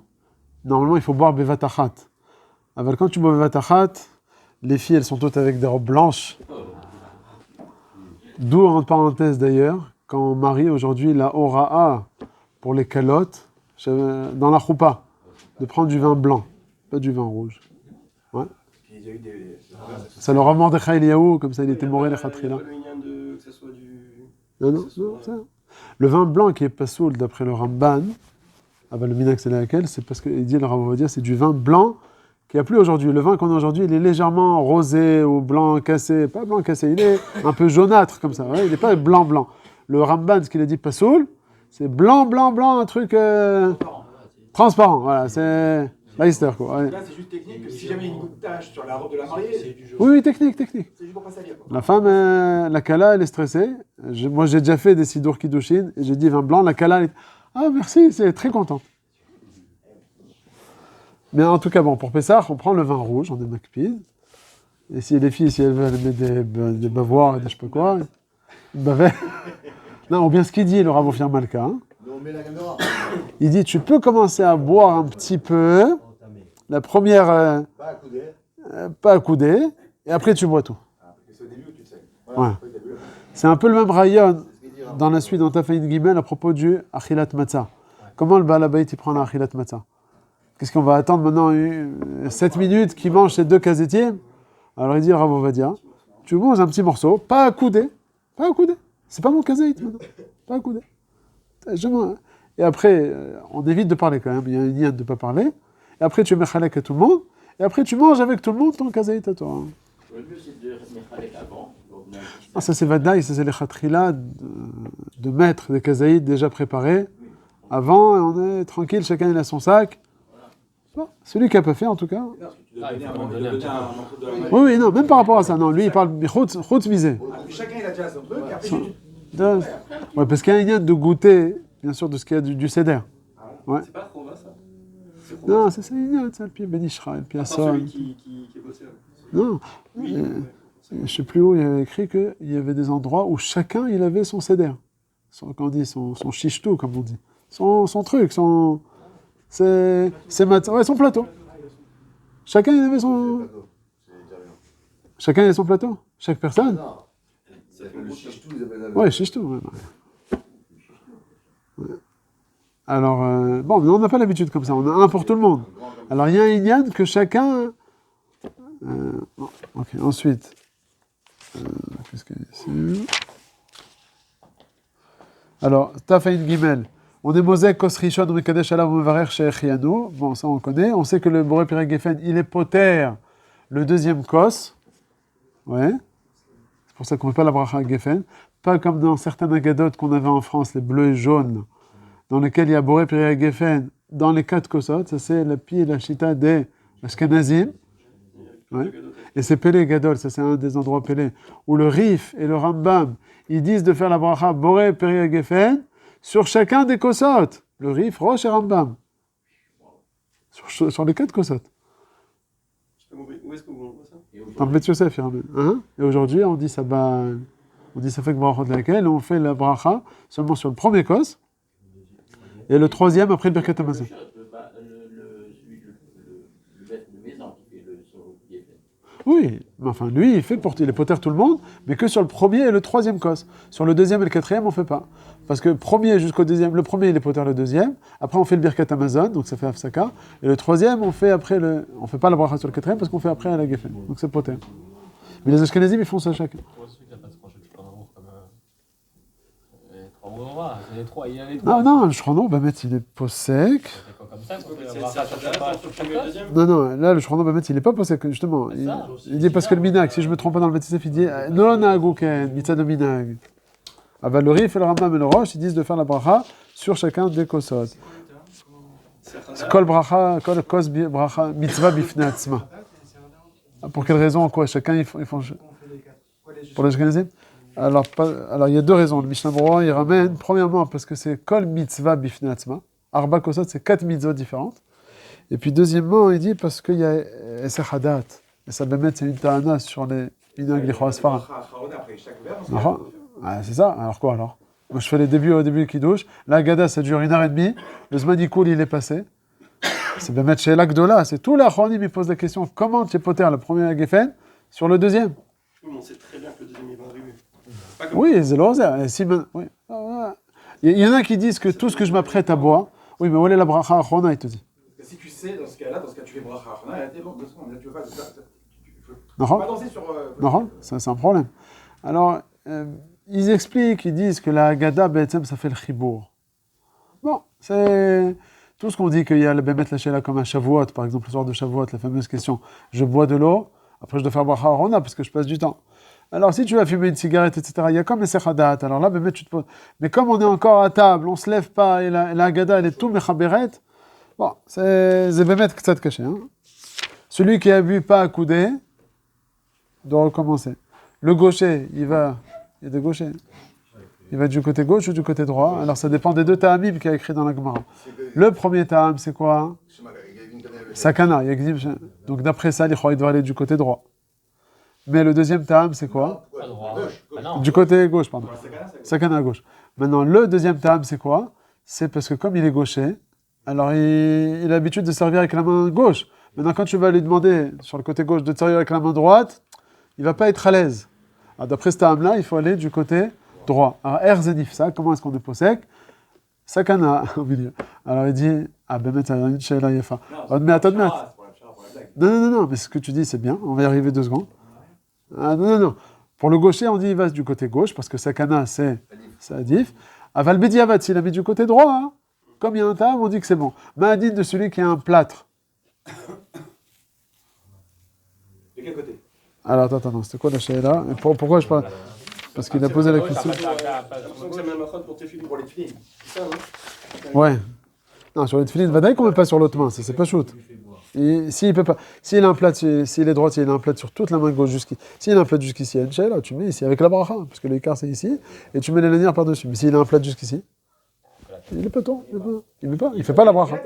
Normalement, il faut boire bevatachat. Alors, quand tu bois bevatachat, les filles, elles sont toutes avec des robes blanches. D'où, entre parenthèses d'ailleurs, quand on marie aujourd'hui la ora'a pour les calottes, dans la choupa, de prendre du vin blanc, pas du vin rouge. Ouais. Ça le Rav Mordechai Eliyahu, comme ça il était moré les khatrila. Il n'y a pas le lien de que ce soit du... Non, ça. Le vin blanc qui est pasoul d'après le Ramban, le minax c'est laquelle, c'est parce qu'il dit, le Rav va dire, c'est du vin blanc qu'il n'y a plus aujourd'hui. Le vin qu'on a aujourd'hui, il est légèrement rosé ou blanc cassé. Pas blanc cassé, il est un peu jaunâtre comme ça. Ouais, il n'est pas blanc. Le Ramban, ce qu'il a dit pasoul, c'est blanc, un truc transparent. Voilà, c'est Leicester quoi. Ouais. Là, c'est juste technique que si jamais il y a une goutte de tache sur la robe de la mariée, c'est du jeu. Oui, technique. C'est juste pour pas salir. La femme, la kala, elle est stressée. Moi, j'ai déjà fait des sidour kiddushin et j'ai dit vin blanc. La kala, elle est... Ah, merci, c'est très contente. Mais en tout cas, bon, pour Pessah, on prend le vin rouge, on est makpid. Et si les filles, si elles veulent mettre des bavoirs et des je sais pas quoi, non, ou bien ce qu'il dit, le Rav Ophir Malka, hein. On met la caméra. Il dit, tu peux commencer à boire un petit peu, la première, Pas à couder. pas à couder, et après tu bois tout. C'est au début où tu le sais. Ouais. Au début. C'est un peu le même rayon dans la suite, dans Tafaïn Gimel, à propos du Achilat Matzah. Comment le Baal Habayit il prend l'Achilat Matzah? Qu'est-ce qu'on va attendre maintenant 7 minutes qu'il mange ces 2 casetiers? Alors il dit Rav Ovadia, tu manges un petit morceau, pas à couder, pas à couder. C'est pas mon kazaït maintenant, pas à couder. Et après, on évite de parler quand même, il y a une liane de ne pas parler. Et après, tu mets chalek à tout le monde. Et après, tu manges avec tout le monde ton kazaït à toi. Le mieux, c'est de mettre chalek avant. Ah, ça c'est Vadaï, ça c'est les khatrila de mettre des kazaïts déjà préparés. Avant, on est tranquille, chacun il a son sac. Bon, celui qui n'a pas fait en tout cas. Oui, non, même par rapport à ça. Non, lui il parle route visée. Chacun il a déjà son truc, après Ouais, parce qu'il y a une liane de goûter, bien sûr, de ce qu'il y a du seder. Ouais. C'est pas Chova, ça? Non, c'est ça, il y a le pied Benishra, le pied Asson. Celui qui est bossé là. Non, je ne sais plus où il y avait écrit qu'il y avait des endroits où chacun il avait son seder. Quand on dit son chichtou, comme on dit. Son truc, son plateau. Chacun il avait son. Chacun il avait son plateau. Chaque personne. Non. Le chichtou, ils appellent ça. Ouais, chichtou. Ouais. Alors, bon, mais on n'a pas l'habitude comme ça. On a un pour tout le monde. Alors, il y a un inyan que chacun. Ok, ensuite. Qu'est-ce qu'il y a ici? Alors, Tafaïn Gimel. On est Mosek, Kos Rishon, Mekadesh Alav, Mevarer, Shechianu. Bon, ça on connaît. On sait que le Boré Pirek Geffen, il est poter, le deuxième Kos. Ouais. C'est pour ça qu'on ne fait pas la bracha Geffen. Pas comme dans certains Agadot qu'on avait en France, les bleus et jaunes, dans lesquels il y a Boré Pirek Geffen, dans les 4 Kosot. Ça, c'est la pi et la chita des Ashkenazim. Ouais. Et c'est Pélé Gadol, ça c'est un des endroits Pélé, où le Rif et le Rambam, ils disent de faire la bracha Boré Pirek Geffen sur chacun des Kosot. Le Rif, Rosh et Rambam. Sur les 4 Kosot. Où est-ce que vous voit ça? Dans le Bet Yosef, il ramène. Et aujourd'hui, on dit ça fait que bracha de laquelle on fait la bracha seulement sur le premier Kos et le troisième après le Birkat Hamazon. Oui, mais enfin, lui, il est poter tout le monde, mais que sur le premier et le troisième Kos. Sur le deuxième et le quatrième, on ne fait pas. Parce que premier jusqu'au deuxième, le premier, il est poter le deuxième, après on fait le Birkat Hamazon, donc ça fait Hafsaka, et le troisième, on fait pas la bracha sur le quatrième, parce qu'on fait après à la Geffen, donc c'est poter. Mais les Ashkenazim, ils font ça chacun. Non, le Shrono, Bamet, il est possèque. Non, là, le Shrono, Bamet, il n'est pas possèque, justement. Il dit parce que le Minag, si je ne me trompe pas dans le Métisef, il dit non, Nagouken, Mitzad de Minag. Ah, le Rif et le Rambam et le Rosh, ils disent de faire la bracha sur chacun des Kosot. Kol bracha, kol kos bracha, mitzvah bifnei atzma. Pour quelle raison, quoi? Chacun, ils font. Pour les Ashkenazim? Alors, il y a 2 raisons. Le Mishnah Berurah, il ramène, premièrement, parce que c'est kol mitzvah bifnei atzma. Arba Kosot, c'est 4 mitzvot différentes. Et puis, deuxièmement, il dit parce qu'il y a Eser Hadat. Et ça, c'est une ta'ana sur les minag lichor asfara. C'est ça. Alors quoi, alors? Moi, je fais les débuts au début qui douche. La Gada, ça dure 1h30. Le Zmanikoul, il est passé. C'est Bemet chez l'Agdola. C'est tout l'Achronim, il pose la question comment tu es poter le premier Geffen sur le deuxième? On sait très bien que le deuxième, il va arriver. Oui, c'est le oui. Il y en a qui disent que tout ce que je m'apprête à boire, oui, mais où est la bracha achrona, il te dit. Si tu sais, dans ce cas, tu fais bracha achrona, là, t'es bon, là, tu veux pas Non, pas danser sur... non, ça c'est un problème. Alors, ils expliquent, ils disent que la Haggadah, ça fait le chibour. Bon, c'est tout ce qu'on dit qu'il y a le Bemet Lachela comme un Shavuot, par exemple, le soir de Shavuot, la fameuse question, je bois de l'eau, après je dois faire bracha achrona parce que je passe du temps. Alors, si tu vas fumer une cigarette, etc., il y a comme les sechadat. Alors là, Bemet, tu te poses. Mais comme on est encore à table, on se lève pas, et la Haggadah, elle est tout mechaberet, bon, c'est Bemet que ça te caché. Celui qui a bu pas à couder, doit recommencer. Le gaucher, il y a des gauchers. Il va du côté gauche ou du côté droit. Alors ça dépend des 2 ta'amim qu'il y a écrit dans la Gemara. Le premier ta'am, c'est quoi? Sakana. Donc d'après ça, il doit aller du côté droit. Mais le deuxième ta'am, c'est quoi? Du côté gauche, pardon. Sakana à gauche. Maintenant, le deuxième ta'am, c'est quoi? C'est parce que comme il est gaucher, alors il a l'habitude de servir avec la main gauche. Maintenant, quand tu vas lui demander sur le côté gauche de te servir avec la main droite, il ne va pas être à l'aise. Alors, d'après ce ta'am-là, il faut aller du côté droit. Alors, Erzedif, ça, comment est-ce qu'on est posek? Sakana, au milieu. Alors il dit, ah ben, mais t'as une shaila yefa. Mais attends, C'est pour la blague. non, mais ce que tu dis, c'est bien. On va y arriver 2 secondes. Ah, non. Pour le gaucher, on dit il va du côté gauche, parce que Sakana, c'est Adif. Aval Bediavat, s'il a mis du côté droit, hein, comme il y a un tam, on dit que c'est bon. Ma'adin de celui qui a un plâtre. De quel côté? Alors, attends, c'était quoi la shaila? Pourquoi je parle? Parce qu'il a posé la question. J'ai l'impression que c'est la même achot pour tes filles. Pour les filles. C'est ça, non? Ouais. Non, sur les tefilines, vadaï qu'on met pas sur l'autre main, c'est pas shoot. S'il peut pas, s'il a un plat, s'il est droit, s'il a un plat sur toute la main gauche jusqu'ici, s'il a un plat jusqu'ici, il y a une tu mets ici avec la bracha, parce que l'écart c'est ici, et tu mets les lanières par-dessus. Mais s'il a un plat jusqu'ici, il est pas tout, il fait pas la bracha.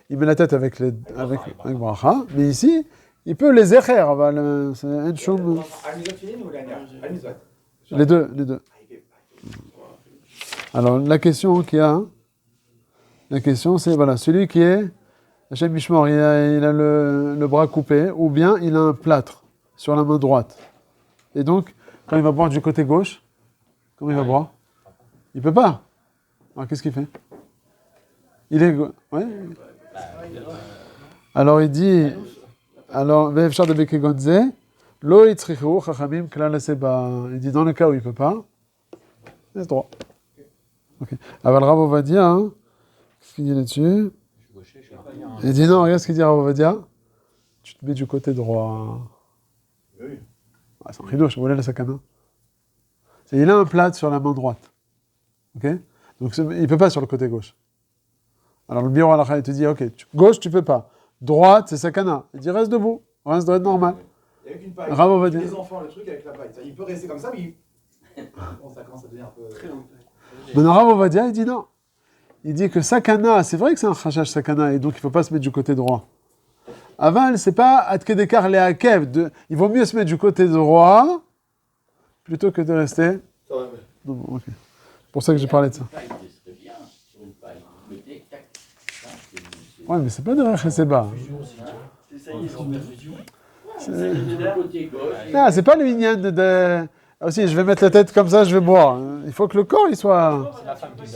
Il met la tête avec bracha, mais ici, il peut les écher, c'est un choum. Almizot filin ou lanière? Almizot. Les deux. Alors, la question qu'il y a, c'est, voilà, celui qui est, Hachem Mishmor, il a le bras coupé, ou bien il a un plâtre sur la main droite. Et donc, quand il va boire du côté gauche, comment il va boire? Il peut pas. Alors, qu'est-ce qu'il fait? Il est... Ouais. Alors, il dit, Ve'efshar de Bekegonze, Lo yitzrichu chachamim klal haseba. Il dit, dans le cas où il peut pas, c'est droit. Ok. Alors, Rav Ovadia, hein, qu'est-ce qu'il dit là-dessus? Il dit non, regarde ce qu'il dit Rav Ovadia. Tu te mets du côté droit. Oui. Ah, c'est un rideau, je voulais la sakana. Il a un plâtre sur la main droite. Ok? Donc, il ne peut pas sur le côté gauche. Alors, le bureau à il te dit, ok, gauche, tu peux pas. Droite, c'est sakana. Il dit, reste debout. Reste droit normal. Et avec une paille. Rav Ovadia. Les enfants, le truc avec la paille. Il peut rester comme ça, mais bon, ça commence à devenir un peu... Très long. Maintenant, Rav Ovadia, il dit non. Il dit que sakana, c'est vrai que c'est un chashash sakana, et donc il ne faut pas se mettre du côté droit. Aval, c'est pas atkedekar le hakev. Il vaut mieux se mettre du côté droit plutôt que de rester. Ça va, mais- Non, ok. C'est pour ça que j'ai parlé de ça. Paille, ce serait bien, sur une paille. Vous mettez, tac. Ça, c'est- Ouais, mais c'est pas de Recheseba. C'est ça, ils ont C'est du côté gauche. Ah, c'est pas le minyan de... Ah, aussi, je vais mettre la tête comme ça, je vais boire. Il faut que le corps, il soit... C'est la femme qui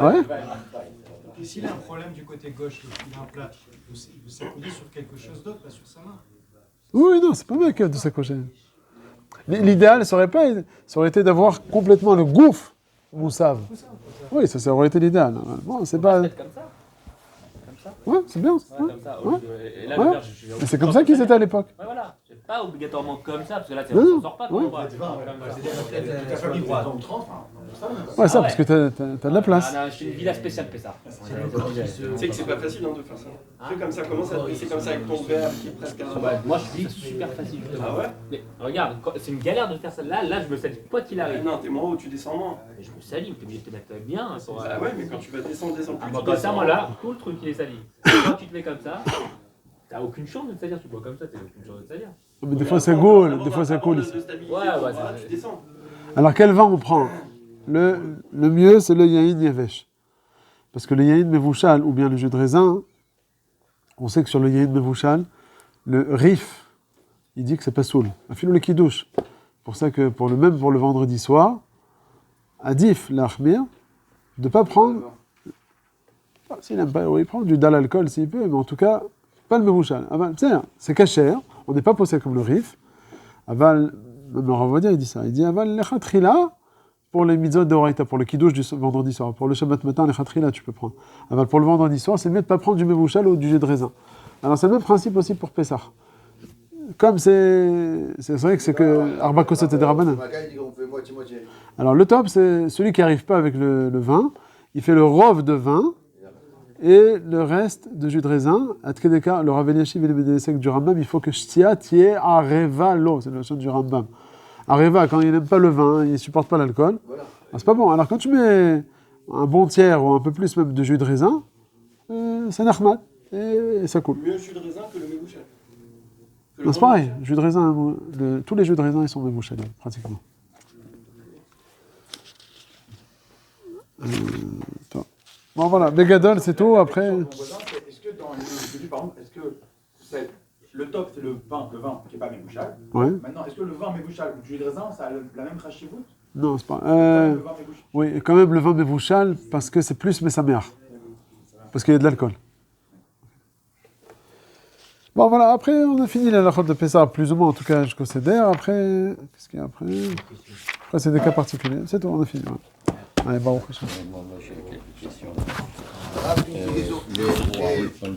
Ouais. Et s'il a un problème du côté gauche, il a un plâtre, il veut s'appuyer sur quelque chose d'autre, pas sur sa main. Oui, non, c'est pas mal de s'accrocher. L'idéal, ça aurait été d'avoir complètement le gouffre moussave. Oui, ça aurait été l'idéal. Bon, c'est pas... Peut-être comme ça. Comme ça. Ouais, c'est bien. Ouais, Ouais. comme ça. Ouais. Et là, Ouais. le verre, je suis Mais c'est comme ça qu'ils étaient à l'époque. Ouais, voilà. C'est pas obligatoirement comme ça, parce que là, Non, on non. s'en sort pas quand Ouais. on voit. Toute la famille droite, donc 30, enfin, ça, Ouais, ça, Ah parce que t'as de la place. On a acheté une villa spéciale Pessah. Tu sais que c'est pas facile de faire ça. Fais comme ça, commence à te dresser comme ça avec ton verre qui est presque à Ouais, moi, je dis super facile. justement. Ah ouais? Mais regarde, c'est une galère de faire ça. Là, je me salis quoi qu'il arrive. Non, t'es moins haut, tu descends moins. Mais je me salis, mais t'es obligé de te mettre bien. Pour, Bah ouais, mais quand tu vas descendre, Ah, plus moi, tu comme ça, descends. moi là, tout le truc il est sali. Quand tu te mets comme ça, t'as aucune chance de te salir. Tu bois comme ça, t'as aucune chance de te salir. Mais des fois, c'est cool. Des fois, c'est cool. De stabiliser, Ouais, tu descends. Alors, quel vin on prend? Le mieux, c'est le yain yevesh. Parce que le yain mevouchal, ou bien le jus de raisin, on sait que sur le yain mevouchal, le rif, il dit que c'est pas soul. Afilou le kidouche. Pour ça que, pour le vendredi soir, adif l'achmir, de pas prendre, s'il n'aime pas, oui, il prend du dal alcool s'il peut, mais en tout cas, pas le mevouchal. C'est cachère, on n'est pas posé comme le rif. Aval, même le Ravodia, il dit ça. Il dit aval lechatrila, pour les mitzvot de Horaïta, pour le kidouche du vendredi soir. Pour le Shabbat matin, lechatrila, tu peux prendre. Aval, pour le vendredi soir, c'est mieux de ne pas prendre du mevouchal ou du jus de raisin. Alors, c'est le même principe aussi pour Pessah. Comme c'est vrai que c'est que Arba Kosot et Derabanan. Maca, il dit qu'on fait moitié-moitié. Alors, le top, c'est celui qui n'arrive pas avec le vin, il fait le rov de vin, et le reste de jus de raisin, Atkedeka, le Rav Eliashiv et le Médések du Rambam, il faut que Shtia tié areva l'eau, c'est le notion du Rambam. Areva, quand il n'aime pas le vin, il ne supporte pas l'alcool, Voilà. c'est pas bon. Alors quand tu mets un bon tiers ou un peu plus même de jus de raisin, c'est narmat, et ça coule. Mieux jus de raisin que le mébouchal. Non, c'est pareil, jus de raisin, tous les jus de raisin, ils sont mébouchés, pratiquement. Attends. Bon voilà, Begadol, c'est tout, après... Mon voisin, est-ce que dans le début, par exemple, est-ce que le top, c'est le vin qui n'est pas mébouchal. Ouais. Maintenant, est-ce que le vin mébouchal ou du jus de raisin, ça a la même chashivut? Non, c'est pas. Le vin mébouchal. Oui, quand même le vin mévouchal, parce que c'est plus Messameach. Parce qu'il y a de l'alcool. Bon, voilà, après, on a fini la lachot de Pessah, plus ou moins, en tout cas, jusqu'au Seder. Après, qu'est-ce qu'il y a après? Après, c'est des cas particuliers. C'est tout, on a fini. Ouais. Allez, Baruch Hashem. Moi, j'ai quelques questions. Ah, puis, les autres- Le droit, oui, enfin,